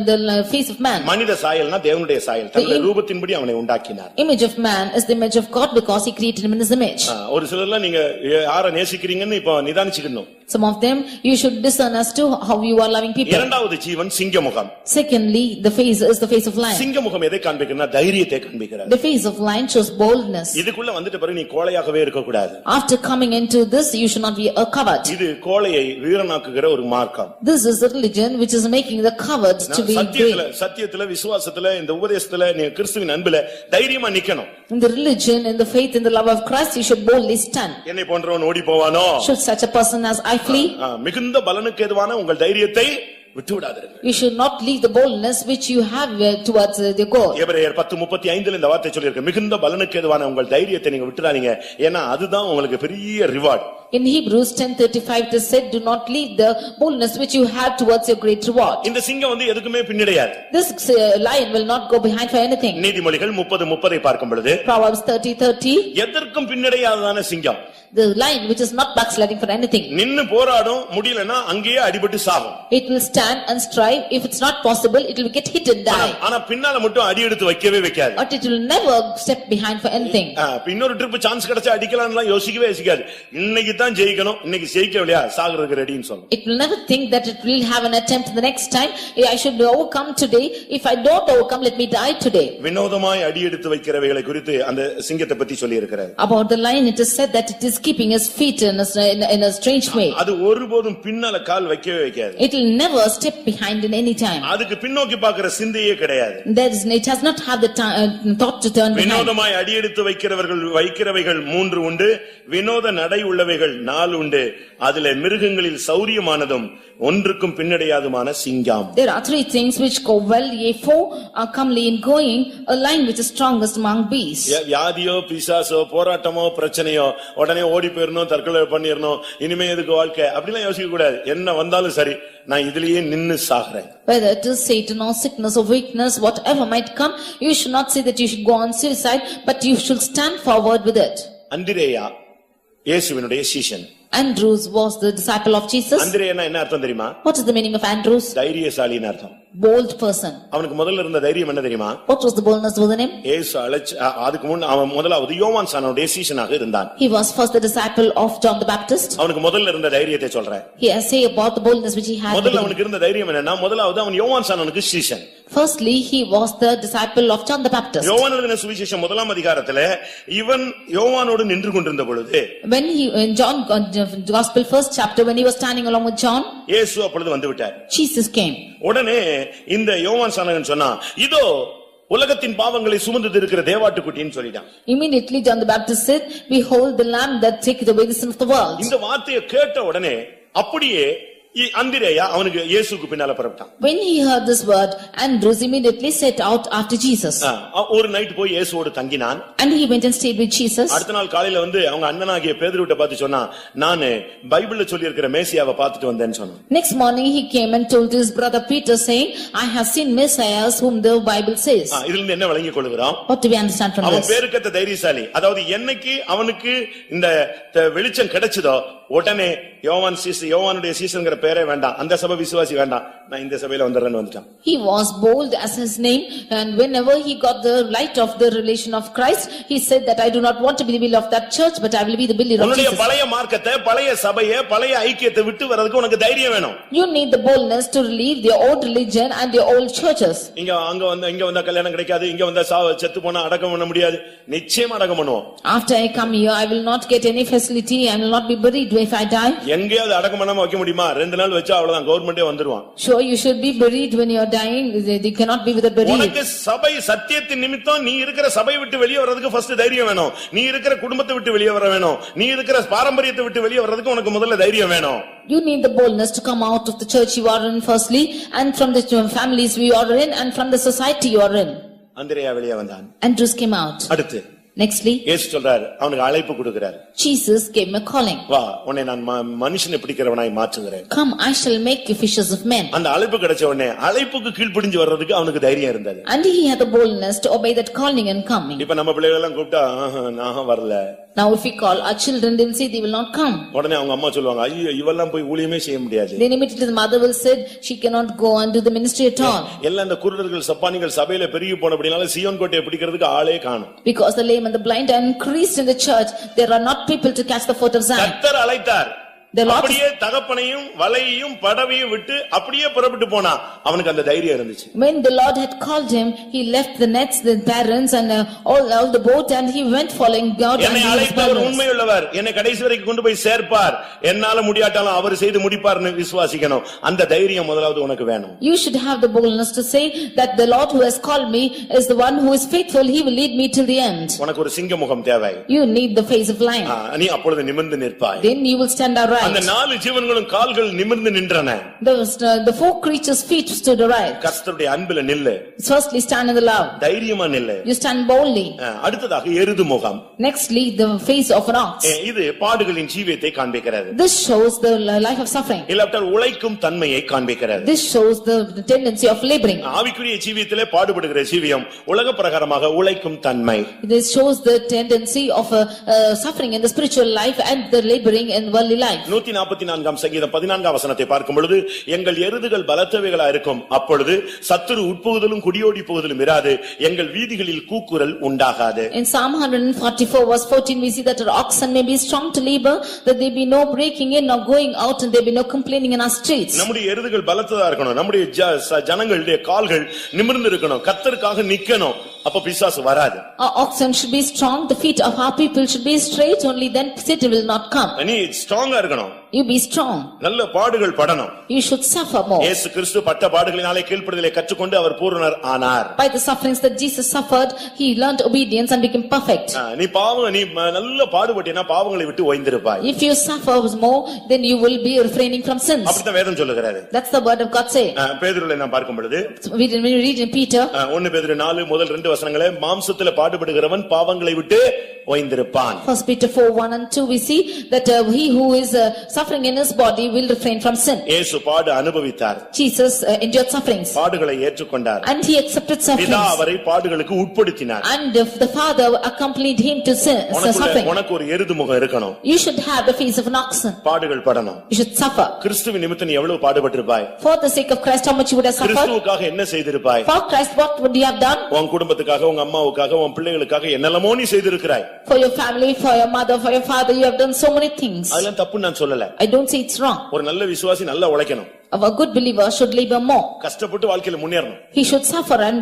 the face of man. மனித சாயல்னா தேவனுடைய சாயல், தன்னுடைய ரூபத்தின்படி அவனை உண்டாக்கினார். Image of man is the image of God because he created him in his image. ஒரு சிலர்லாம் நீங்க யாரை நேசிக்கிறீங்கன்னு இப்ப நிதானிச்சுக்கணும். Some of them you should discern as to how you are loving people. இரண்டாவது ஜீவன் சிங்கமுகம். Secondly, the face is the face of lion. சிங்கமுகம் எதை காண்பிக்குதுன்னா தைரியத்தை காண்பிக்கிறது. The face of lion shows boldness. இதுக்குள்ள வந்துட்ட பிறகு நீ கோழையாகவே இருக்க கூடாது. After coming into this, you should not be a coward. இது கோழையை வீரனாக்குகிற ஒரு மார்க்கம். This is the religion which is making the cowards to be brave. சத்தியத்துல விசுவாசத்துல இந்த உபதேசத்துல நீ கிறிஸ்துவின் அன்பில தைரியமா நிக்கணும். In the religion, in the faith, in the love of Christ, you should boldly stand. என்னை போன்றவன் ஓடி போவானோ? Should such a person as I flee? மிகுந்த பலனுக்கு ஏதுவான உங்கள் தைரியத்தை விட்டு விடாதீர்கள். You should not leave the boldness which you have towards the goal. எபிரேயர் 10:35 இந்த வார்த்தை சொல்லி இருக்கு. மிகுந்த பலனுக்கு ஏதுவான உங்கள் தைரியத்தை நீங்க விட்டுறாதீங்க, ஏன்னா அதுதான் உங்களுக்கு பெரிய reward. In Hebrews 10:35 it is said, do not leave the boldness which you have towards your great reward. இந்த சிங்கம் வந்து எதுக்குமே பின்னடையாது. This lion will not go behind for anything. நீதிமொழிகள் 30:30 பார்க்கும் பொழுது Proverbs 30:30 எதற்கும் பின்னடையாததான சிங்கம், the lion which is not backsliding for anything. நின்னு போராடும், முடியலனா அங்கேயே அடிபட்டு சாகும். It will stand and strive. If it's not possible, it will get hit and die. ஆனா பின்னால மட்டும் அடி எடுத்து வைக்கவே வைக்காது. But it will never step behind for anything. இன்னொரு ட்ரிப் சான்ஸ் கிடைச்சா அடிக்கலாம்லாம் யோசிக்கவே யோசிக்காது. இன்னைக்கு தான் ஜெயிக்கணும், இன்னைக்கு ஜெயிக்கலையா சாகுறதுக்கு ரெடின்னு சொல்லும். It will never think that it will have an attempt the next time. I should overcome today. If I don't overcome, let me die today. வினோதமாய் அடி எடுத்து வைக்கிறவைகளை குறித்து அந்த சிங்கத்தை பத்தி சொல்லி இருக்கிறார். About the lion, it is said that it is keeping his feet in a strange way. அது ஒருபோதும் பின்னால கால் வைக்கவே வைக்காது. It will never step behind in any time. அதுக்கு பின்னோக்கி பார்க்கிற சிந்தையே கிடையாது. It has not had the thought to turn behind. வினோதமாய் அடி எடுத்து வைக்கிறவைகள் 3 உண்டு, வினோத நடை உள்ளவைகள் 4 உண்டு. அதிலே மிருகங்களில் சௌரியமானதும் ஒன்றுக்கும் பின்னடையாதுமான சிங்கம். There are 3 things which go well, ye 4 are comely in going, a lion which is strongest among beasts. வியாதியோ பிசாசோ போராட்டமோ பிரச்சனையோ உடனே ஓடி போயிரணும், தற்கொலை பண்ணிரணும், இனிமே எதுக்கு வாழ்க்கை அப்படிலாம் யோசிக்க கூடாது. என்ன வந்தாலும் சரி, நான் இதுலயே நின்னு சாகுறேன். Whether it is Satan or sickness or weakness, whatever might come, you should not say that you should go on suicide, but you should stand forward with it. அந்திரேயா இயேசுவினுடைய சீஷன். Andrews was the disciple of Jesus. அந்திரேயனா என்ன அர்த்தம் தெரியுமா? What is the meaning of Andrews? தைரியசாலின்னு அர்த்தம். Bold person. அவனுக்கு முதல்ல இருந்த தைரியம் என்ன தெரியுமா? What was the boldness within him? இயேசு அதுக்கு முன்ன அவன் முதலாவது யோவான் சானனுடைய சீஷனாக இருந்தான். He was first the disciple of John the Baptist. அவனுக்கு முதல்ல இருந்த தைரியத்தை சொல்றேன். Here say about the boldness which he had. முதல்ல அவனுக்கு இருந்த தைரியம் என்னன்னா, முதலாவது அவன் யோவான் சானனுக்கு சீஷன். Firstly, he was the disciple of John the Baptist. யோவான் எழுதின சுவிசேஷம் 1ஆம் அதிகாரத்திலே இவன் யோவானோடு நின்று கொண்டிருந்த பொழுது, when he in John Gospel first chapter, when he was standing along with John, இயேசு அப்பொழுது வந்து விட்டார். Jesus came. உடனே இந்த யோவான் சானகன் சொன்னா, இதோ உலகத்தின் பாவங்களை சுமந்து இருக்கிற தேவாட்டுக்குட்டின்னு சொல்லிட்டான். Immediately John the Baptist said, behold the lamb that taketh away the sin of the world. இந்த வார்த்தையை கேட்ட உடனே அப்படியே அந்திரேயா அவனுக்கு இயேசுக்கு பின்னால புறப்பட்டான். When he heard this word, Andrews immediately set out after Jesus. ஒரு நைட் போய் இயேசுவோடு தங்கினான். And he went and stayed with Jesus. அடுத்த நாள் காலையில வந்து அவங்க அண்ணனாகிய பேதுருவிட்ட பார்த்து சொன்னா, நான் பைபிள்ல சொல்லி இருக்கிற மேசியாவை பார்த்துட்டு வந்தேன்னு சொன்னான். Next morning he came and told his brother Peter, saying, I have seen Messiah whom the Bible says. இதுல இருந்து என்ன விளங்கிக் கொள்கிறோம்? What do we understand from this? அவன் பேருக்கத்த தைரியசாலி. அதாவது என்னைக்கு அவனுக்கு இந்த வெளிச்சம் கிடைச்சதோ உடனே யோவானுடைய சீசன்ங்கிற பேரே வேண்டாம், அந்த சபை விசுவாசி வேண்டாம், நான் இந்த சபையில வந்துறேன்னு வந்துட்டான். He was bold as his name, and whenever he got the light of the relation of Christ, he said that I do not want to be the believer of that church, but I will be the believer of Jesus. பழைய மார்க்கத்தை, பழைய சபையை, பழைய ஐக்கியத்தை விட்டு வரதுக்கு உனக்கு தைரியம் வேணும். You need the boldness to leave your old religion and your old churches. இங்க வந்தா கல்யாணம் கிடைக்காது, இங்க வந்தா செத்து போனா அடக்கம் பண்ண முடியாது. நிச்சயமா அடக்கம் பண்ணுவோம். After I come here, I will not get any facility, I will not be buried if I die. எங்கேயாவது அடக்கம் பண்ணாம வைக்க முடியுமா? 2 நாள் வச்சா அவ்வளவுதான், கவர்மெண்டே வந்துருவான். Sure, you should be buried when you are dying. They cannot be without burial. உனக்கு சபை சத்தியத்தின் நிமித்தம் நீ இருக்கிற சபை விட்டு வெளியே வர்றதுக்கு ஃபர்ஸ்ட் தைரியம் வேணும். நீ இருக்கிற குடும்பத்தை விட்டு வெளியே வர வேணும். நீ இருக்கிற பாரம்பரியத்தை விட்டு வெளியே வர்றதுக்கு உனக்கு முதல்ல தைரியம் வேணும். You need the boldness to come out of the church you are in firstly, and from the families we are in, and from the society you are in. அந்திரேயா வெளியே வந்தான். Andrews came out. அடுத்து Nextly, இயேசு சொல்றாரு, அவனுக்கு அழைப்பு கொடுக்கிறாரு. Jesus gave him a calling. வா, உன்னை நான் மனுஷனை பிடிக்கிறவனாய் மாற்றுகிறேன். Come, I shall make you fishers of men. அந்த அழைப்பு கிடைச்ச உடனே அழைப்புக்கு கீழ்ப்படிஞ்சு வர்றதுக்கு அவனுக்கு தைரியம் இருந்தது. And he had the boldness to obey that calling and coming. இப்ப நம்ம பிள்ளைகள் எல்லாம் கூப்பிட்டா நான் வரல. Now if we call our children, they will say they will not come. உடனே அவங்க அம்மா சொல்லுவாங்க, ஐயோ இவெல்லாம் போய் ஊழியமே செய்ய முடியாது. Then immediately the mother will say she cannot go and do the ministry at all. எல்லாம் இந்த குருடர்கள் சப்பானிகள் சபையில பெருகி போனபடினால சீயோன் கோட்டையை பிடிக்கிறதுக்கு ஆளே காணோம். Because the lame and the blind are increased in the church, there are not people to catch the foot of Zion. கர்த்தர் அழைத்தார். The Lord அப்படியே தகப்பனையும் வலையையும் படவையும் விட்டு அப்படியே புறப்பட்டு போனா அவனுக்கு அந்த தைரியம் இருந்துச்சு. When the Lord had called him, he left the nets, the parents and all the boat and he went following God. என்னை அழைத்தவர் உண்மையுள்ளவர், என்னை கடைசி வரைக்கும் கொண்டு போய் சேர்ப்பார், என்னால முடியாட்டாலும் அவர் செய்து முடிப்பார்னு விசுவாசிக்கணும். அந்த தைரியம் முதலாவது உனக்கு வேணும். You should have the boldness to say that the Lord who has called me is the one who is faithful, he will lead me till the end. உனக்கு ஒரு சிங்க முகம் தேவை. You need the face of lion. நீ அப்பொழுது நிமிர்ந்து நிற்பாய். Then you will stand upright. அந்த நாலு ஜீவன்களும் கால்கள் நிமிர்ந்து நின்றன. The four creatures' feet stood upright. கர்த்தருடைய அன்பில நில்லு. Firstly, stand in the love. தைரியமா நில்லு. You stand boldly. அடுத்ததாக எருது முகம். Nextly, the face of an ox. இது பாடுகளின் ஜீவியத்தை காண்பிக்கிறது. This shows the life of suffering. இல்லாவிட்டால் உழைக்கும் தன்மையை காண்பிக்கிறது. This shows the tendency of laboring. ஆவிக்குரிய ஜீவியத்திலே பாடுபடுகிற ஜீவியம் உலக பிரகாரமாக உழைக்கும் தன்மை. This shows the tendency of suffering in the spiritual life and the laboring in worldly life. 144 சங்கீதம் 14 வசனத்தை பார்க்கும் பொழுது, எங்கள் எருதுகள் பலத்தவைகளா இருக்கும், அப்பொழுது சத்துரு உட்புகுதலும் குடியோடி போகுதலும் இராது, எங்கள் வீதிகளில் கூக்குரல் உண்டாகாது. In Psalm 144 verse 14 we see that our oxen may be strong to labor, that there be no breaking in or going out and there be no complaining in our streets. நம்முடைய எருதுகள் பலத்ததா இருக்கணும், நம்முடைய ஜனங்களுடைய கால்கள் நிமிர்ந்து இருக்கணும், கர்த்தருக்காக நிக்கணும், அப்ப பிசாசு வராது. Our oxen should be strong, the feet of our people should be straight, only then Satan will not come. நீ ஸ்ட்ராங்கா இருக்கணும். You be strong. நல்ல பாடுகள் படணும். You should suffer more. இயேசு கிறிஸ்து பட்ட பாடுகளினாலே கீழ்ப்படிதலை கற்றுக்கொண்டு அவர் பூரணர் ஆனார். By the sufferings that Jesus suffered, he learned obedience and became perfect. நீ நல்ல பாடுபட்டினா பாவங்களை விட்டு ஓய்ந்திருப்பாய். If you suffer more, then you will be refraining from sins. அப்படிதான் வேதம் சொல்லுகிறது. That's the word of God say. பேதுருவை நாம் பார்க்கும் பொழுது, When we read in Peter, 1 பேதுரு 4 முதல் 2 வசனங்களே, மாம்சத்திலே பாடுபடுகிறவன் பாவங்களை விட்டு ஓய்ந்திருப்பான். First Peter 4:1 and 2 we see that he who is suffering in his body will refrain from sin. இயேசு பாடு அனுபவித்தார். Jesus endured sufferings. பாடுகளை ஏற்றுக்கொண்டார். And he accepted sufferings. பிதா அவரை பாடுகளுக்கு உட்படுத்தினார். And the Father accompanied him to suffering. உனக்கு ஒரு எருது முகம் இருக்கணும். You should have the face of an oxen. பாடுகள் படணும். You should suffer. கிறிஸ்துவின் நிமித்தம் நீ எவ்வளவு பாடுபட்டிருப்பாய்? For the sake of Christ, how much you would have suffered? கிறிஸ்துவுக்காக என்ன செய்திருப்பாய்? For Christ, what would you have done? உன் குடும்பத்துக்காக, உங்க அம்மாவுக்காக, உன் பிள்ளைகளுக்காக என்னெல்லாமோ நீ செய்திருக்கிறாய். For your family, for your mother, for your father, you have done so many things. அதெல்லாம் தப்பு நான் சொல்லல. I don't say it's wrong. ஒரு நல்ல விசுவாசி நல்லா உழைக்கணும். A good believer should labor more. கஷ்டப்பட்டு வாழ்க்கையில முன்னேறணும். He should suffer and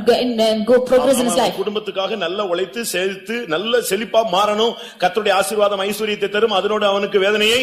go progress in his life. குடும்பத்துக்காக நல்லா உழைத்து சேர்த்து நல்ல செழிப்பா மாறணும். கர்த்தருடைய ஆசீர்வாதம் ஐஸ்வரியத்தை தரும், அதனோடு அவனுக்கு வேதனையை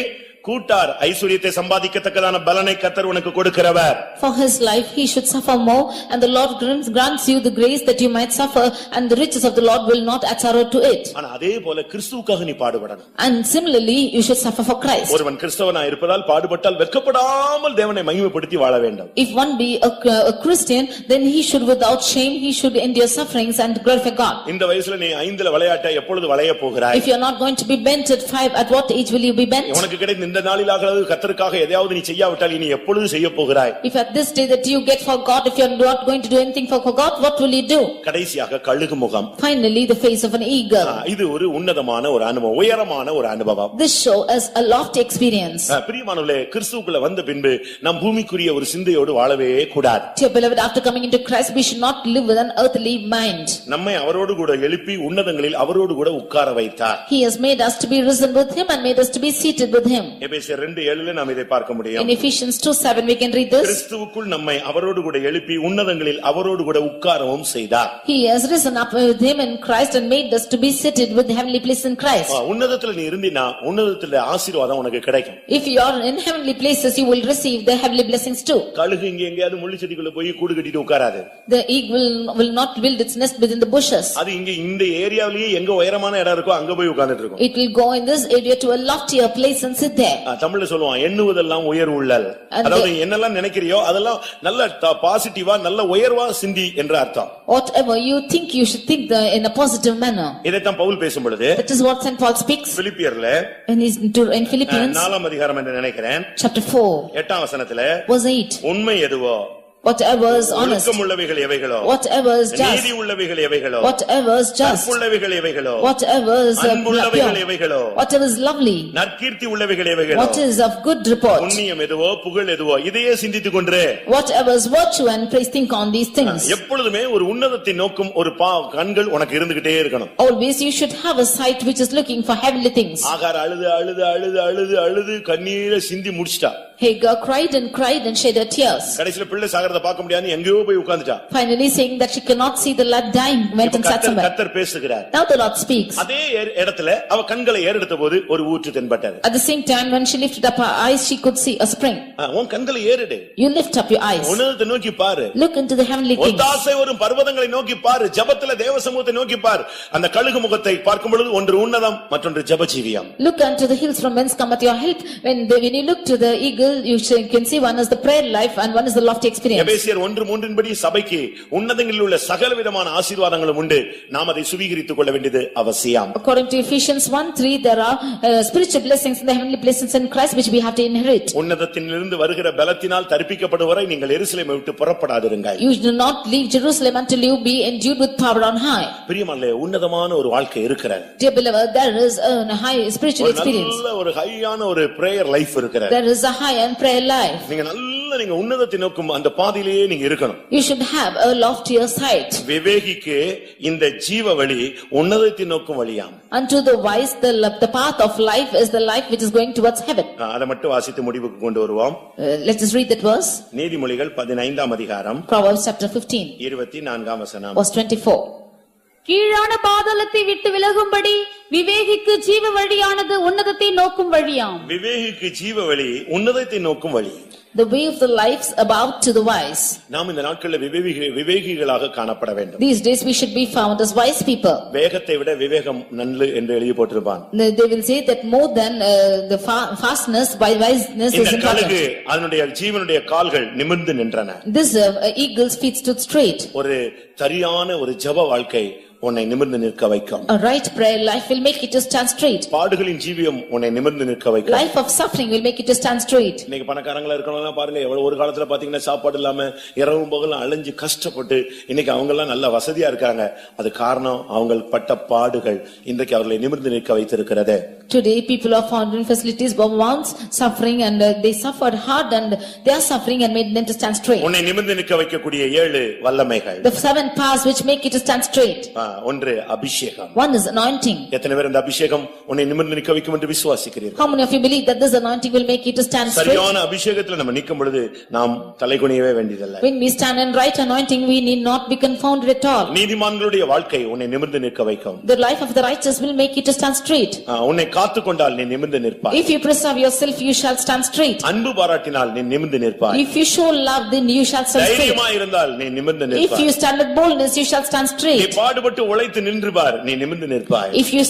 கூட்டார். ஐஸ்வரியத்தை சம்பாதிக்கத்தக்கதான பலனை கர்த்தர் உனக்கு கொடுக்கிறவர். For his life he should suffer more, and the Lord grants you the grace that you might suffer, and the riches of the Lord will not add sorrow to it. ஆனா அதே போல கிறிஸ்துவுக்காக நீ பாடுபடணும். And similarly you should suffer for Christ. ஒருவன் கிறிஸ்தவனாய் இருப்பதால் பாடுபட்டால் வெட்கப்படாமல் தேவனை மகிமைப்படுத்தி வாழ வேண்டும். If one be a Christian, then he should without shame he should endure sufferings and glorify God. இந்த வயசுல நீ 5ல விளையாட்ட எப்பொழுது விளைய போகிறாய்? If you are not going to be bent at 5, at what age will you be bent? உனக்கு கிடைத்த இந்த நாளிலாவது கர்த்தருக்காக எதையாவது நீ செய்யாவிட்டால் நீ எப்பொழுது செய்ய போகிறாய்? If at this day that you get for God, if you are not going to do anything for God, what will you do? கடைசியாக கழுகு முகம். Finally, the face of an eagle. இது ஒரு உன்னதமான ஒரு அனுபவம், உயரமான ஒரு அனுபவம். This show is a lofty experience. பிரியமானவர்களே, கிறிஸ்துவுக்குள்ள வந்த பின்பு நாம் பூமிக்குரிய ஒரு சிந்தையோடு வாழவே கூடாது. Dear beloved, after coming into Christ, we should not live with an earthly mind. நம்மை அவரோடு கூட எழுப்பி உன்னதங்களில் அவரோடு கூட உட்கார வைத்தார். He has made us to be risen with him and made us to be seated with him. எபேசியர் 2:7 நாம் இதை பார்க்க முடியும். In Ephesians 2:7 we can read this. கிறிஸ்துவுக்குள் நம்மை அவரோடு கூட எழுப்பி உன்னதங்களில் அவரோடு கூட உட்காரவும் செய்தார். He has risen up with him in Christ and made us to be seated with the heavenly place in Christ. உன்னதத்துல நீ இருந்தினா உன்னதத்துல ஆசீர்வாதம் உனக்கு கிடைக்கும். If you are in heavenly places, you will receive the heavenly blessings too. கழுகு இங்க எங்கயாவது முள்ளு செடிக்குள்ள போய் கூடு கட்டிட்டு உட்காராது. The eagle will not build its nest within the bushes. அது இங்க இந்த ஏரியாவிலேயே எங்க உயரமான இடம் இருக்கோ அங்க போய் உட்கார்ந்துட்டு இருக்கும். It will go in this area to a loftier place and sit there. there. தமிழ்ல சொல்லுவான் எண்ணுவதெல்லாம் உயர்வு உள்ளல். And அதாவது என்னெல்லாம் நினைக்கிறியோ அதெல்லாம் நல்ல பாசிட்டிவா நல்ல உயர்வா சிந்தி என்ற அர்த்தம். Whatever you think, you should think in a positive manner. இதைத்தான் பவுல் பேசும் பொழுது That is what Saint Paul speaks பிலிப்பியர்ல in Philippians 4ஆம் அதிகாரம் என்று நினைக்கிறேன் chapter 4 8ஆம் வசனத்துல verse 8. உண்மை எதுவோ, Whatever is honest, ஒழுக்கமுள்ளவைகள் எவைகளோ, whatever is just, நீதி உள்ளவைகள் எவைகளோ, whatever is just, உள்ளவைகள் எவைகளோ, whatever is அன்புள்ளவைகள் pure, எவைகளோ, whatever is lovely, நற்கீர்த்தி உள்ளவைகள் எவைகளோ, what is of good report, புண்ணியம் எதுவோ, புகழ் எதுவோ, இதையே சிந்தித்துக் கொண்டு whatever is virtue, and praise, think on these things. எப்பொழுதுமே ஒரு உன்னதத்தை நோக்கும் ஒரு கண்கள் உனக்கு இருந்துகிட்டே இருக்கணும். Always you should have a sight which is looking for heavenly things. ஆகார் அழுது அழுது அழுது அழுது அழுது கண்ணீரை சிந்தி முடிச்சிட்டா. Hagar cried and shed her tears. கடைசில பிள்ளை சாகறத பார்க்க முடியாது எங்கேயோ போய் உட்கார்ந்துட்டா. Finally saying that she cannot see the lad dying, went and sat somewhere. கர்த்தர் பேசுகிறார். Now the Lord speaks. அதே இடத்துல அவ கண்களை ஏறெடுத்தபோது ஒரு ஊற்று தென்பட்டது. At the same time when she lifted up her eyes, she could see a spring. உன் கண்களை ஏறெடு. You lift up your eyes. உன்னதத்தை நோக்கி பாரு. Look into the heavenly things. ஒத்தாசை வரும் பர்வதங்களை நோக்கி பாரு. ஜெபத்திலே தேவ சமூகத்தை நோக்கி பாரு. அந்த கழுகு முகத்தை பார்க்கும் பொழுது ஒன்று உன்னதம் மற்றொன்று ஜெபஜீவியம். Look unto the hills from whence cometh your help. When you look to the eagle, you can see one is the prayer life and one is the lofty experience. எபேசியர் 1:3 படி சபைக்கு உன்னதங்களில் உள்ள சகலவிதமான ஆசீர்வாதங்களும் உண்டு. நாம் அதை சுவீகரித்துக் கொள்ள வேண்டியது அவசியம். According to Ephesians 1:3, there are spiritual blessings in the heavenly places in Christ which we have to inherit. உன்னதத்திலிருந்து வருகிற பலத்தினால் தரிப்பிக்கப்படும் வரை நீங்கள் எருசலேமை விட்டு புறப்படாதிருங்கள். You do not leave Jerusalem until you be endued with power on high. பிரியமானவர்களே, உன்னதமான ஒரு வாழ்க்கை இருக்கிறது. Dear beloved, there is a high spiritual experience. நல்ல ஒரு ஹையான ஒரு பிரேயர் லைஃப் இருக்கிறது. There is a high and prayer life. நீங்க உன்னதத்தை நோக்கும் அந்த பாதையிலேயே நீங்க இருக்கணும். You should have a loftier sight. விவேகிக்கு இந்த ஜீவ வழி உன்னதத்தை நோக்கும் வழியாம். Unto the wise the path of life is the life which is going towards heaven. அதை மட்டும் வாசித்து முடிவுக்கு கொண்டு வருவோம். Let us read that verse. நீதிமொழிகள் 15ஆம் அதிகாரம் Proverbs chapter 15 24ஆம் வசனம். verse 24. கீழான பாதாளத்தை விட்டு விலகும்படி விவேகிக்கு ஜீவ வழியானது உன்னதத்தை நோக்கும் வழியாம். விவேகிக்கு ஜீவ வழி உன்னதத்தை நோக்கும் வழி. The way of the lives about to the wise. நாம் இந்த நாட்களில் விவேகிகளாக காணப்பட வேண்டும். These days we should be found as wise people. வேகத்தை விட விவேகம் நல்லது என்று எழுதி போட்டிருப்பான். They will say that more than the fastness by wiseness is important. கழுகு அதனுடைய ஜீவனுடைய கால்கள் நிமிர்ந்து நின்றன. This eagle's feet stood straight. ஒரு சரியான ஒரு ஜெப வாழ்க்கை உன்னை நிமிர்ந்து நிற்க வைக்கும். A right prayer life will make you to stand straight. பாடுகளின் ஜீவியம் உன்னை நிமிர்ந்து நிற்க வைக்கும். Life of suffering will make you to stand straight. இன்னைக்கு பணக்காரங்களா இருக்கறவங்க பாருங்க எவ்வளவு ஒரு காலத்துல பாத்தீங்கன்னா சாப்பாடு இல்லாம இரவும் பகலும் அலைஞ்சு கஷ்டப்பட்டு இன்னைக்கு அவங்க எல்லாம் நல்ல வசதியா இருக்காங்க. அது காரணம் அவங்க பட்ட பாடுகள் இன்றைக்கு அவர்களை நிமிர்ந்து நிற்க வைத்திருக்கிறது. Today people are found in facilities but once suffering and they suffered hard and they are suffering and made them to stand straight. உன்னை நிமிர்ந்து நிற்க வைக்கக்கூடிய 7 வல்லமைகள். The 7 powers which make you to stand straight. ஒன்று அபிஷேகம். One is anointing. எத்தனை பேர் இந்த அபிஷேகம் உன்னை நிமிர்ந்து நிற்க வைக்கும் என்று விசுவாசிக்கிறீர்கள்? How many of you believe that this anointing will make you to stand straight? சரியான அபிஷேகத்துல நம்ம நிற்கும் பொழுது நாம் தலைகுனியவே வேண்டியதில்லை. When we stand in right anointing we need not be confounded at all. நீதிமான்களுடைய வாழ்க்கை உன்னை நிமிர்ந்து நிற்க வைக்கும். The life of the righteous will make you to stand straight. உன்னை காத்துக்கொண்டால் நீ நிமிர்ந்து நிற்பாய். If you preserve yourself you shall stand straight. அன்பு பாராட்டினால் நீ நிமிர்ந்து நிற்பாய். If you show love then you shall stand straight. தைரியமா இருந்தால் நீ நிமிர்ந்து நிற்பாய். If you stand with boldness you shall stand நீ straight. பாடுபட்டு உழைத்து நின்று பார் நீ நிமிர்ந்து நிற்பாய். If you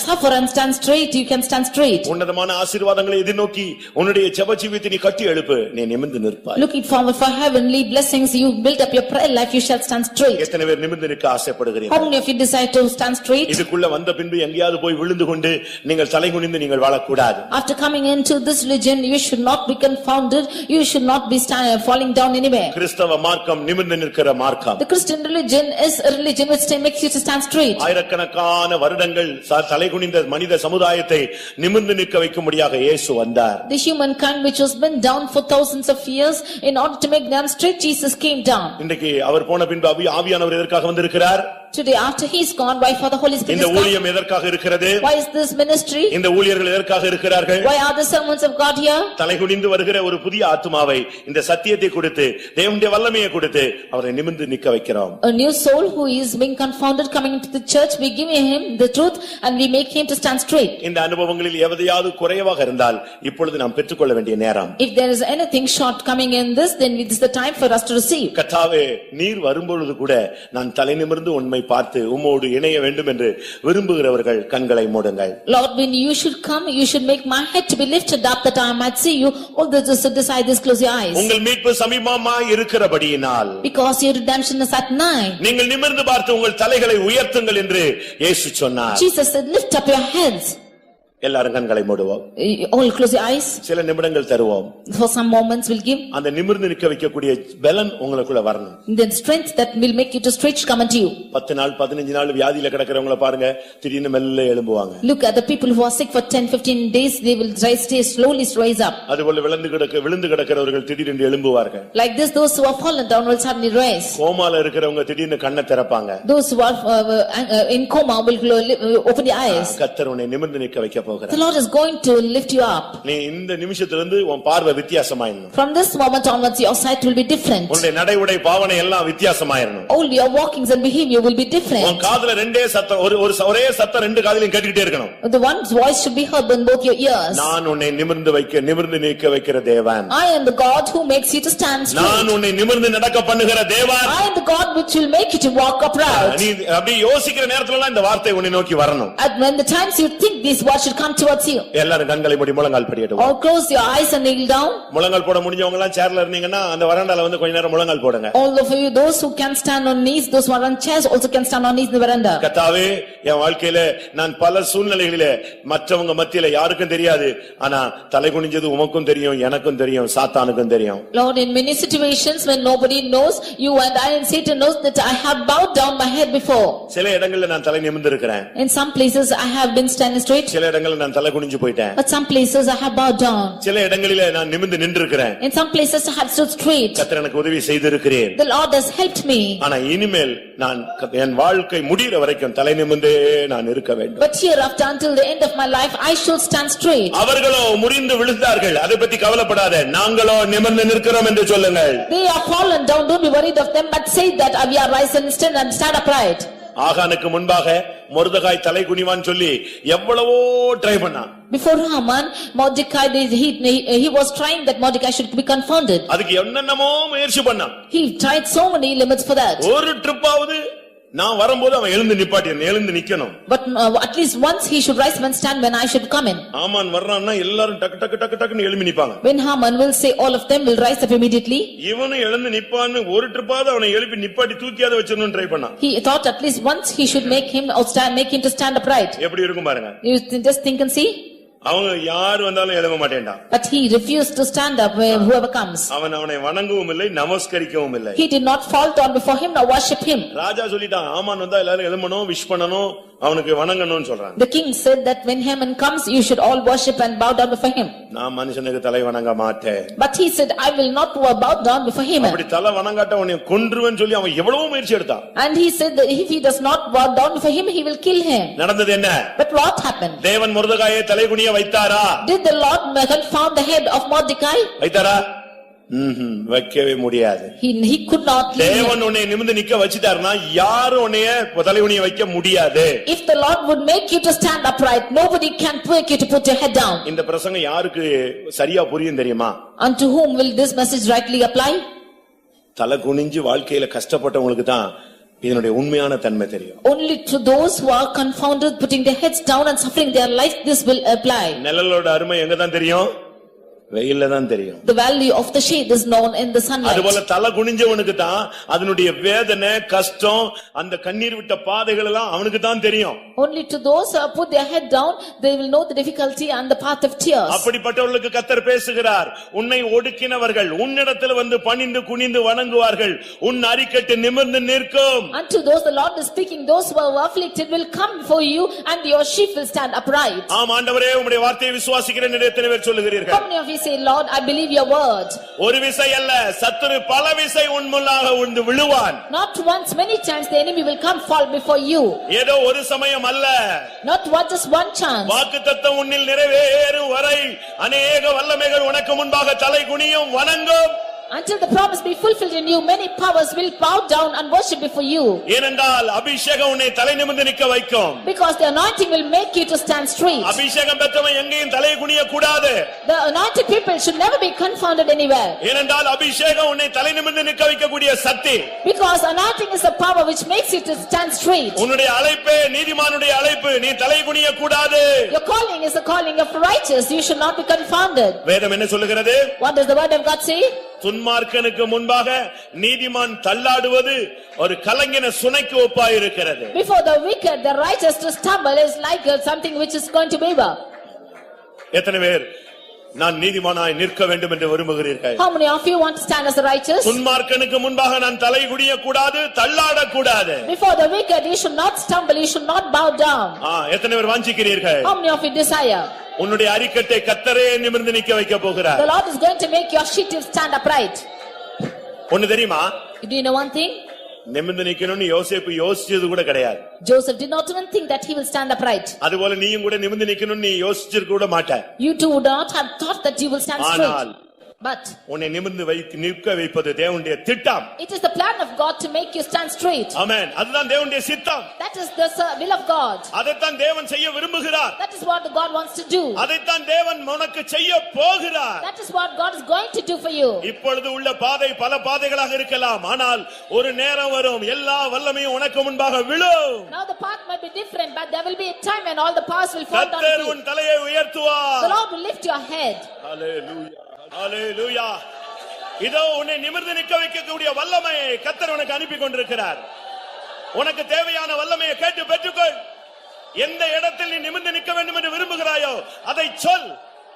suffer and stand straight you can stand straight. உன்னதமான ஆசீர்வாதங்களை எதிர்நோக்கி உன்னுடைய ஜெப ஜீவியத்தை நீ கட்டி எழுப்பு நீ நிமிர்ந்து நிற்பாய். Looking forward for heavenly blessings you build up your prayer life you shall stand straight. எத்தனை பேர் நிமிர்ந்து நிற்க ஆசைப்படுகிறீர்கள்? How many of you desire to stand straight? இதுக்குள்ள வந்த பின்பு எங்கேயாவது போய் விழுந்து கொண்டு நீங்கள் தலைகுனிந்து நீங்கள் வாழக்கூடாது. After coming into this religion you should not be confounded, you should not be falling down anywhere. கிறிஸ்தவ மார்க்கம் நிமிர்ந்து நிற்கிற மார்க்கம். The Christian religion is a religion which makes you to stand straight. ஆயிரக்கணக்கான வருடங்கள் தலைகுனிந்த மனித சமுதாயத்தை நிமிர்ந்து நிற்க வைக்கும்படியாக இயேசு வந்தார். The humankind which was been down for thousands of years in order to make them straight Jesus came down. இன்றைக்கு அவர் போன பின்பு ஆவியானவர் எதற்காக வந்திருக்கிறார்? Today after he is gone why for the Holy Spirit இந்த is come? ஊழியம் எதற்காக இருக்கிறது? Why is this ministry? இந்த ஊழியர்கள் எதற்காக இருக்கிறார்கள்? Why are the servants of God here? தலைகுனிந்து வருகிற ஒரு புதிய ஆத்துமாவை இந்த சத்தியத்தை கொடுத்து தேவனுடைய வல்லமையை கொடுத்து அவரை நிமிர்ந்து நிற்க வைக்கிறோம். A new soul who is being confounded coming into the church we give him the truth and we make him to stand straight. இந்த அனுபவங்களில் எதையாவது குறைவாக இருந்தால் இப்பொழுது நாம் பெற்றுக்கொள்ள வேண்டிய நேரம். If there is anything short coming in this then it is the time for us to receive. கர்த்தாவே நீர் வரும்பொழுது கூட நான் தலை நிமிர்ந்து உம்மை உம்மை பார்த்து உம்மோடு இணைய வேண்டும் என்று விரும்புகிறவர்கள் கண்களை மூடுங்கள். Lord, when you should come, you should make my head to be lifted up that I might see you. All those who desire this, close your eyes. உங்கள் மீட்பு சமீபமாய் இருக்கிறபடியினால் Because your redemption is at nigh. நீங்கள் நிமிர்ந்து பார்த்து உங்கள் தலைகளை உயர்த்துங்கள் என்று இயேசு சொன்னார். Jesus said, lift up your heads. எல்லாரும் கண்களை மூடுவோம். All close your eyes. சில நிமிடங்கள் தருவோம். For some moments we'll give. அந்த நிமிர்ந்து நிற்க வைக்கக்கூடிய பலன் உங்களுக்குள்ள வரணும். The strength that will make you to stretch come unto you. 10 நாள் 15 நாள் வியாதியில கிடக்கிறவங்கள பாருங்க, திடீர்னு மெல்ல எழும்புவாங்க. Look at the people who are sick for 10-15 days, they will slowly rise up. அதுபோல விழுந்து கிடக்கிறவர்கள் திடீரென்று எழும்புவார்கள். Like this, those who are fallen down will suddenly rise. கோமால இருக்கிறவங்க திடீர்னு கண்ணை திறப்பாங்க. Those who are in coma will open their eyes. கர்த்தர் உன்னை நிமிர்ந்து நிற்க வைக்க போகிறார். The Lord is going to lift you up. நீ இந்த நிமிஷத்திலிருந்து உன் பார்வை வித்தியாசமாயிரணும். From this moment onwards, your sight will be different. உன்னுடைய நடை உடை பாவனை எல்லாம் வித்தியாசமாயிரணும். All your walkings and behavior will be different. உன் காதுல ரெண்டே சத்தம் ஒரே சத்தம் ரெண்டு காதிலும் கேட்டுக்கிட்டே இருக்கணும். The one's voice should be heard in both your ears. நான் உன்னை நிமிர்ந்து நிற்க வைக்கிற தேவன். I am the God who makes you to stand straight. நான் உன்னை நிமிர்ந்து நடக்க பண்ணுகிற தேவன். I am the God which will make you to walk upright. நீ அப்படி யோசிக்கிற நேரத்துல எல்லாம் இந்த வார்த்தை உன்னை நோக்கி வரணும். And when the times you think these words should come towards you. எல்லாரும் கண்களை மூடி முழங்கால் படியட்டும். Or close your eyes and kneel down. முழங்கால் போட முடிஞ்சவங்க எல்லாம் சேர்ல இருந்தீங்கன்னா அந்த வராண்டால வந்து கொஞ்ச நேரம் முழங்கால் போடுங்க. All of you, those who can stand on knees, those who are on chairs also can stand on knees in the veranda. கர்த்தாவே, என் வாழ்க்கையில நான் பல சூழ்நிலைகளிலே மற்றவங்க மத்தியில யாருக்கும் தெரியாது, ஆனா தலை குனிஞ்சது உமக்கும் தெரியும், எனக்கும் தெரியும், சாத்தானுக்கும் தெரியும். Lord, in many situations when nobody knows, you and I and Satan knows that I have bowed down my head before. சில இடங்கள்ல நான் தலை நிமிர்ந்து இருக்கிறேன். In some places I have been standing straight. சில இடங்கள்ல நான் தலை குனிஞ்சு போயிட்டேன். But some places I have bowed down. சில இடங்களிலே நான் நிமிர்ந்து நின்றுக்கிறேன். In some places I have stood straight. கர்த்தர் எனக்கு உதவி செய்திருக்கிறேன். The Lord has helped me. ஆனா இனிமேல் நான் என் வாழ்க்கை முடிகிற வரைக்கும் தலை நிமிர்ந்தே நான் இருக்க வேண்டும். But hereafter until the end of my life I should stand straight. அவர்களோ முறிந்து விழுந்தார்கள், அதை பத்தி கவலைப்படாத, நாங்களோ நிமிர்ந்து நிற்கிறோம் என்று சொல்லுங்கள். They are fallen down, don't be worried of them, but say that we are risen and stand upright. ஆகானுக்கு முன்பாக மொர்தெகாய் தலை குனிவான்னு சொல்லி எவ்வளவோ ட்ரை பண்ணான். Before Haman, Mordecai, he was trying that Mordecai should be confounded. அதுக்கு என்னென்னமோ முயற்சி பண்ணான். He tried so many limits for that. ஒரு ட்ரிப்பாவது நான் வரும்போது அவன் எழுந்து நிக்கணும். But at least once he should rise and stand when I should come in. ஆமான் வர்றான்னா எல்லாரும் டக்கு எழும்பி நிப்பாங்க. When Haman will say, all of them will rise up immediately. இவனும் எழுந்து நிப்பான்னு ஒரு ட்ரிப்பாவது அவனை எழுப்பி நிப்பாட்டி தூக்கியாத வச்சிரணும்னு ட்ரை பண்ணான். He thought at least once he should make him to stand upright. எப்படி இருக்கும் பாருங்க. You just think and see. அவங்க யார் வந்தாலும் எழும்ப மாட்டேன்டா. But he refused to stand up whoever comes. அவனை வணங்கவும் இல்லை, நமஸ்கரிக்கவும் இல்லை. He did not fall down before him nor worship him. ராஜா சொல்லிட்டான், ஆமான் வந்தா எல்லாரும் எழும்பணும், விஷ் பண்ணணும், அவனுக்கு வணங்கணும்னு சொல்றான். The king said that when Haman comes you should all worship and bow down before him. நான் மனுஷனுக்கு தலை வணங்க மாட்டேன். But he said, I will not bow down before him. அப்படி தலை வணங்காட்ட உன்னை கொன்றுவேன்னு சொல்லி அவன் எவ்வளவு முயற்சி எடுத்தான். And he said that if he does not bow down before him he will kill him. நடந்தது என்ன? But what happened? தேவன் மொர்தெகாயை தலை குனிய வைத்தாரா? Did the Lord confound the head of Mordecai? வைத்தாரா? வைக்கவே முடியாது. He could not leave him. தேவன் உன்னை நிமிர்ந்து நிக்க வச்சிட்டாருன்னா யாரும் உன்னை தலை குனிய வைக்க முடியாது. If the Lord would make you to stand upright, nobody can make you to put your head down. இந்த பிரசங்கம் யாருக்கு சரியா புரியும் தெரியுமா? Unto whom will this message rightly apply? தலை குனிஞ்சு வாழ்க்கையில கஷ்டப்பட்டவங்களுக்கு தான் இதனுடைய உண்மையான தன்மை தெரியும். Only to those who are confounded, putting their heads down and suffering their life, this will apply. நிழலோட அருமை எங்க தான் தெரியும்? வெயில்ல தான் தெரியும். The value of the shade is known in the sunlight. அதுபோல தலை குனிஞ்சவனுக்கு தான் அதனுடைய வேதனை, கஷ்டம், அந்த கண்ணீர் விட்ட பாதைகள் எல்லாம் அவனுக்கு தான் தெரியும். Only to those who put their head down, they will know the difficulty and the path of tears. அப்படிப்பட்டவர்களுக்கு கர்த்தர் பேசுகிறார், உன்னை ஒடுக்கினவர்கள் உன்னிடத்தில் வந்து பணிந்து குனிந்து வணங்குவார்கள், உன் அரிக்கட்டு நிமிர்ந்து நிற்கும். Unto those the Lord is speaking, those who are afflicted will come before you and your sheep will stand upright. ஆம் ஆண்டவரே, உம்முடைய வார்த்தையை விசுவாசிக்கிறேன் என்று எத்தனை பேர் சொல்லுகிறீர்கள்? How many of you say, Lord, I believe your word? ஒரு விசை அல்ல, சத்துரு பல விசை உன் முன்னாக விழுந்து விழுவான். Not once, many times the enemy will come fall before you. ஏதோ ஒரு சமயம் அல்ல. Not just one chance. வாக்குத்தத்தம் உன்னில் நிறைவேறும் வரை அநேக வல்லமைகள் உனக்கு முன்பாக தலை குனியும், வணங்கும். Until the promise be fulfilled in you, many powers will bow down and worship before you. ஏனென்றால் அபிஷேகம் உன்னை தலை நிமிர்ந்து நிற்க வைக்கும். Because the anointing will make you to stand straight. அபிஷேகம் பெற்றவன் எங்கேயும் தலை குனிய கூடாது. The anointed people should never be confounded anywhere. ஏனென்றால் அபிஷேகம் உன்னை தலை நிமிர்ந்து நிற்க வைக்கக்கூடிய சக்தி. Because anointing is the power which makes you to stand straight. உன்னுடைய அழைப்பே நீதிமானுடைய அழைப்பு. நீ தலை குனிய கூடாது. Your calling is the calling of righteous. You should not be confounded. வேதம் என்ன சொல்லுகிறது? What does the word of God say? துன்மார்க்கனுக்கு முன்பாக நீதிமான் தள்ளாடுவது ஒரு கலங்கின சுனைக்கு ஒப்பாயிருக்கிறது. Before the wicked, the righteous to stumble is like something which is going to waver. எத்தனை பேர் நான் நீதிமானாய் நிற்க வேண்டும் என்று விரும்புகிறீர்கள்? How many of you want to stand as a righteous? துன்மார்க்கனுக்கு முன்பாக நான் தலை குனிய கூடாது, தள்ளாட கூடாது. Before the wicked, you should not stumble, you should not bow down. எத்தனை பேர் வாஞ்சிக்கிறீர்கள்? How many of you desire? உன்னுடைய அரிக்கட்டை கர்த்தரே நிமிர்ந்து நிற்க வைக்க போகிறார். The Lord is going to make your sheep stand upright. ஒன்னு தெரியுமா? Do you know one thing? நிமிர்ந்து நிக்கணும்னு யோசேப்பு யோசிச்சது கூட கிடையாது. Joseph did not even think that he will stand upright. அதுபோல நீயும் கூட நிமிர்ந்து நிக்கணும்னு நீ யோசிச்சிருக்க கூட மாட்டாய். You too would not have thought that you will stand straight. But உன்னை நிமிர்ந்து நிற்க வைப்பது தேவனுடைய திட்டம். it is the plan of God to make you stand straight. ஆமென். அதுதான் தேவனுடைய சித்தம். That is the will of God. அதைத்தான் தேவன் செய்ய விரும்புகிறார். That is what God wants to do. அதைத்தான் தேவன் உனக்கு செய்ய போகிறார். That is what God is going to do for you. இப்பொழுது உள்ள பாதை பல பாதைகளாக இருக்கலாம். ஆனால் ஒரு நேரம் வரும் எல்லா வல்லமையும் உனக்கு முன்பாக விழும். Now the path might be different, but there will be a time when all the powers will fall down to கர்த்தர் you. உன் தலையை உயர்த்துவார். The Lord will lift your head. ஹalleluya ஹalleluya. இதோ உன்னை நிமிர்ந்து நிற்க வைக்கக்கூடிய வல்லமையை கர்த்தர் உனக்கு அனுப்பி கொண்டிருக்கிறார். உனக்கு தேவையான வல்லமையை கேட்டு பெற்றுக்கொள். எந்த இடத்தில் நீ நிமிர்ந்து நிற்க வேண்டும் என்று விரும்புகிறாயோ அதை சொல்.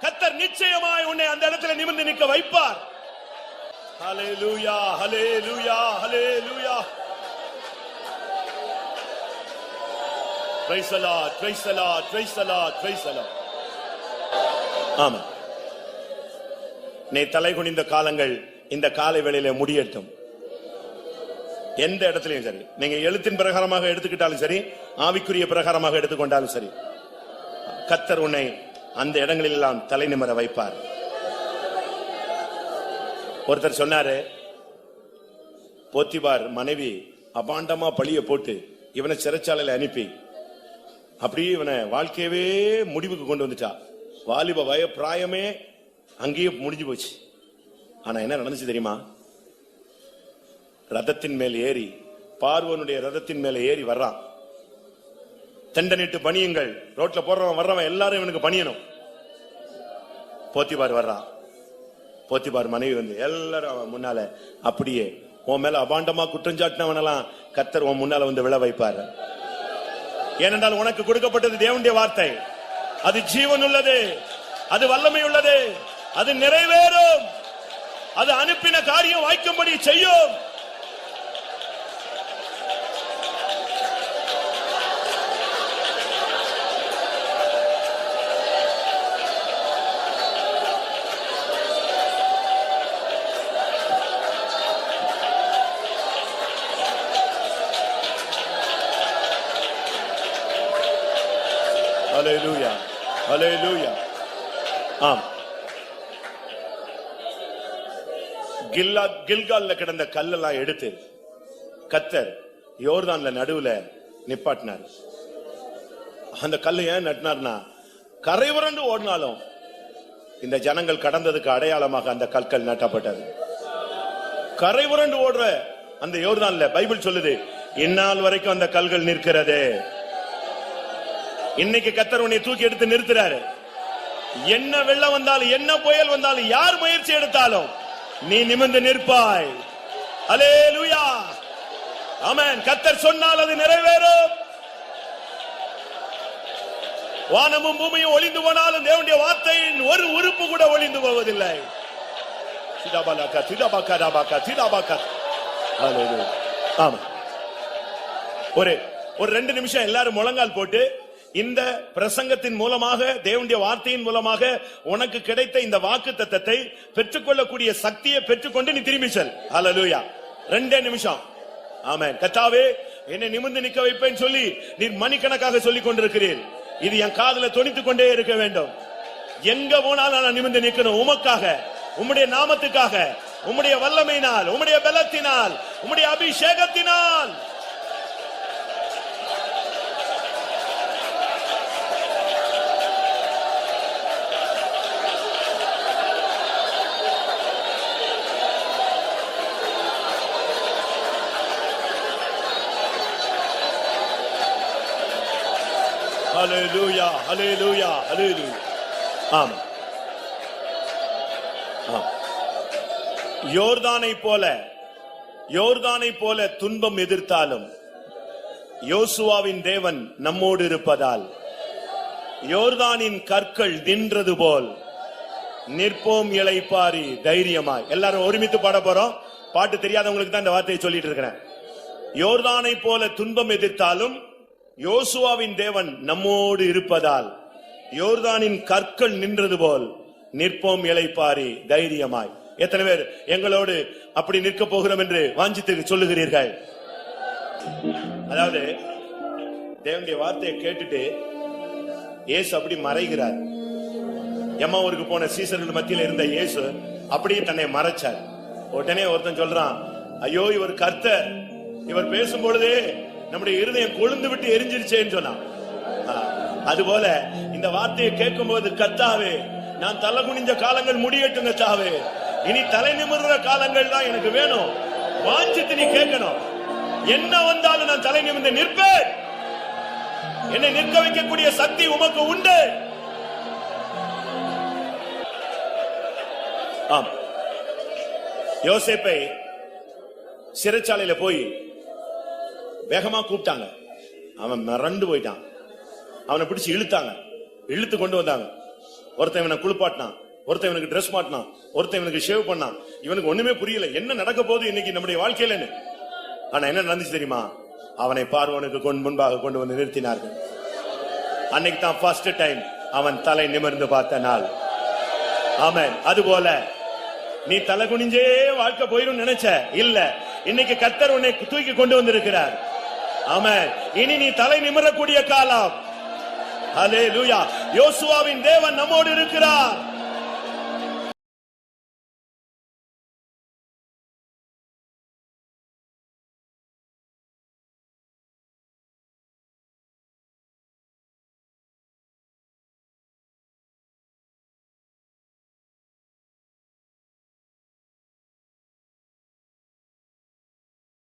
கர்த்தர் நிச்சயமாய் உன்னை அந்த இடத்தில் நிமிர்ந்து நிற்க வைப்பார். ஹalleluya ஹalleluya ஹalleluya. Praise the Lord, praise the Lord, praise the Lord, praise the Lord. ஆமென். நீ தலை குனிந்த காலங்கள் இந்த காலை வேளையிலே முடியட்டும். எந்த இடத்திலையும் சரி, நீங்க எழுத்தின் பிரகாரமாக எடுத்துக்கிட்டாலும் சரி, ஆவிக்குரிய பிரகாரமாக எடுத்துக்கொண்டாலும் சரி, கர்த்தர் உன்னை அந்த இடங்களில் எல்லாம் தலை நிமிர வைப்பார். ஒருத்தர் சொன்னாரு, போத்திபார் மனைவி அபாண்டமா பழிய போட்டு இவனை சிறைச்சாலையில அனுப்பி அப்படியே இவனை வாழ்க்கையவே முடிவுக்கு கொண்டு வந்துட்டா. வாலிப வய பிராயமே அங்கேயே முடிஞ்சு போச்சு. ஆனா என்ன நடந்துச்சு தெரியுமா? ரதத்தின் மேல் ஏறி, பார்வோனுடைய ரதத்தின் மேல ஏறி வர்றான். தண்டனிட்டு பணியுங்கள், ரோட்ல போறவன் வர்றவன் எல்லாரும் இவனுக்கு பணியணும். போத்திபார் வர்றான். போத்திபார் மனைவி வந்து எல்லாரும் அவன் முன்னால அப்படியே உன் மேல அபாண்டமா குற்றஞ்சாட்டினவனெல்லாம் கர்த்தர் உன் முன்னால வந்து விழ வைப்பாரு. ஏனென்றால் உனக்கு கொடுக்கப்பட்டது தேவனுடைய வார்த்தை. அது ஜீவன் உள்ளது, அது வல்லமை உள்ளது, அது நிறைவேறும், அது அனுப்பின காரியம் வாய்க்கும்படி செய்யும். ஹalleluya ஹalleluya. ஆம், கில்கால்ல கிடந்த கல்லெல்லாம் எடுத்து கர்த்தர் யோர்தான்ல நடுவுல நிப்பாட்டினார். அந்த கல்லை ஏன் நட்டினார்னா, கரை புரண்டு ஓடினாலும் இந்த ஜனங்கள் கடந்ததுக்கு அடையாளமாக அந்த கற்கள் நட்டப்பட்டது. கரை புரண்டு ஓடுற அந்த யோர்தான்ல பைபிள் சொல்லுது, இந்நாள் வரைக்கும் அந்த கல்கள் நிற்கிறது. இன்னைக்கு கர்த்தர் உன்னை தூக்கி எடுத்து நிறுத்துறாரு. என்ன வெள்ளம் வந்தாலும், என்ன புயல் வந்தாலும், யார் முயற்சி எடுத்தாலும் நீ நிமிர்ந்து நிற்பாய். அல்லேலூயா, ஆமென். கர்த்தர் சொன்னால் அது நிறைவேறும். வானமும் பூமியும் ஒளிந்து போனாலும் தேவனுடைய வார்த்தையின் ஒரு உறுப்பு கூட ஒளிந்து போவதில்லை. சிதாபாலகா சிதாபாகா ராபாகா சிதாபாகா. அல்லேலூயா, ஆமென். ஒரு 2 நிமிஷம் எல்லாரும் முழங்கால் போட்டு இந்த பிரசங்கத்தின் மூலமாக, தேவனுடைய வார்த்தையின் மூலமாக உனக்கு கிடைத்த இந்த வாக்கு தத்தத்தை பெற்றுக்கொள்ளக்கூடிய சக்தியை பெற்றுக்கொண்டு நீ திரும்பி செல். ஹல்லேலூயா. 2 நிமிஷம். ஆமென். கர்த்தாவே, என்னை நிமிர்ந்து நிற்க வைப்பேன்னு சொல்லி நீர் மணிக்கணக்காக சொல்லிக் கொண்டிருக்கிறீர். இது என் காதுல தொனித்துக் கொண்டே இருக்க வேண்டும். எங்க போனாலும் நான் நிமிர்ந்து நிற்கணும். உமக்காக, உம்முடைய நாமத்துக்காக, உம்முடைய வல்லமையினால், உம்முடைய பலத்தினால், உம்முடைய அபிஷேகத்தினால். ஹல்லேலூயா, ஹல்லேலூயா, ஹல்லேலூயா. ஆமென். யோர்தானை போல துன்பம் எதிர்த்தாலும் யோசுவாவின் தேவன் நம்மோடு இருப்பதால் யோர்தானின் கற்கள் நின்றது போல் நிற்போம் இளைப்பாரி தைரியமாய். எல்லாரும் ஒருமித்து பாட போறோம். பாட்டு தெரியாதவங்களுக்கு தான் இந்த வார்த்தையை சொல்லிட்டு இருக்கிறேன். யோர்தானை போல துன்பம் எதிர்த்தாலும் யோசுவாவின் தேவன் நம்மோடு இருப்பதால் யோர்தானின் கற்கள் நின்றது போல் நிற்போம் இளைப்பாரி தைரியமாய். எத்தனை பேர் எங்களோடு அப்படி நிற்க போகிறோம் என்று வாஞ்சித்து சொல்லுகிறீர்கள்? அதாவது தேவனுடைய வார்த்தையை கேட்டுட்டு இயேசு அப்படி மறைகிறார். எம்மாவூருக்கு போன சீசர்கள் மத்தியில் இருந்த இயேசு அப்படியே தன்னை மறைச்சார். உடனே ஒருத்தன் சொல்றான், ஐயோ இவர் கர்த்தர், இவர் பேசும்பொழுதே நம்முடைய இருதயம் கொழுந்து விட்டு எரிஞ்சிருச்சேன்னு சொன்னான். அதுபோல இந்த வார்த்தையை கேட்கும் போது, கர்த்தாவே நான் தலை குனிஞ்ச காலங்கள் முடியட்டும் கர்த்தாவே, இனி தலை நிமிர்ற காலங்கள் தான் எனக்கு வேணும். வாஞ்சித்து நீ கேட்கணும். என்ன வந்தாலும் நான் தலை நிமிர்ந்து நிற்பேன். என்னை நிற்க வைக்கக்கூடிய சக்தி உமக்கு உண்டு. ஆம், யோசேப்பை சிறைச்சாலையில போய் வேகமா கூப்பிட்டாங்க. அவன் மிரண்டு போயிட்டான். அவனை பிடிச்சு இழுத்தாங்க, இழுத்து கொண்டு வந்தாங்க. ஒருத்தன் இவனை குளிப்பாட்டினான், ஒருத்தன் இவனுக்கு டிரெஸ் மாட்டினான், ஒருத்தன் இவனுக்கு ஷேவ் பண்ணான். இவனுக்கு ஒண்ணுமே புரியல, என்ன நடக்க போகுது இன்னைக்கு நம்முடைய வாழ்க்கையில. ஆனா என்ன நடந்துச்சு தெரியுமா? அவனை பார்வோனுக்கு முன்பாக கொண்டு வந்து நிறுத்தினார்கள். அன்னைக்கு தான் ஃபர்ஸ்ட் டைம் அவன் தலை நிமிர்ந்து பார்த்த நாள். ஆமென். அதுபோல நீ தலை குனிஞ்சே வாழ்க்கை போயிடும் நினைச்ச இல்ல, இன்னைக்கு கர்த்தர் உன்னை தூக்கி கொண்டு வந்திருக்கிறார். ஆமென். இனி நீ தலை நிமிரக்கூடிய காலம். ஹல்லேலூயா. யோசுவாவின் தேவன் நம்மோடு இருக்கிறார்.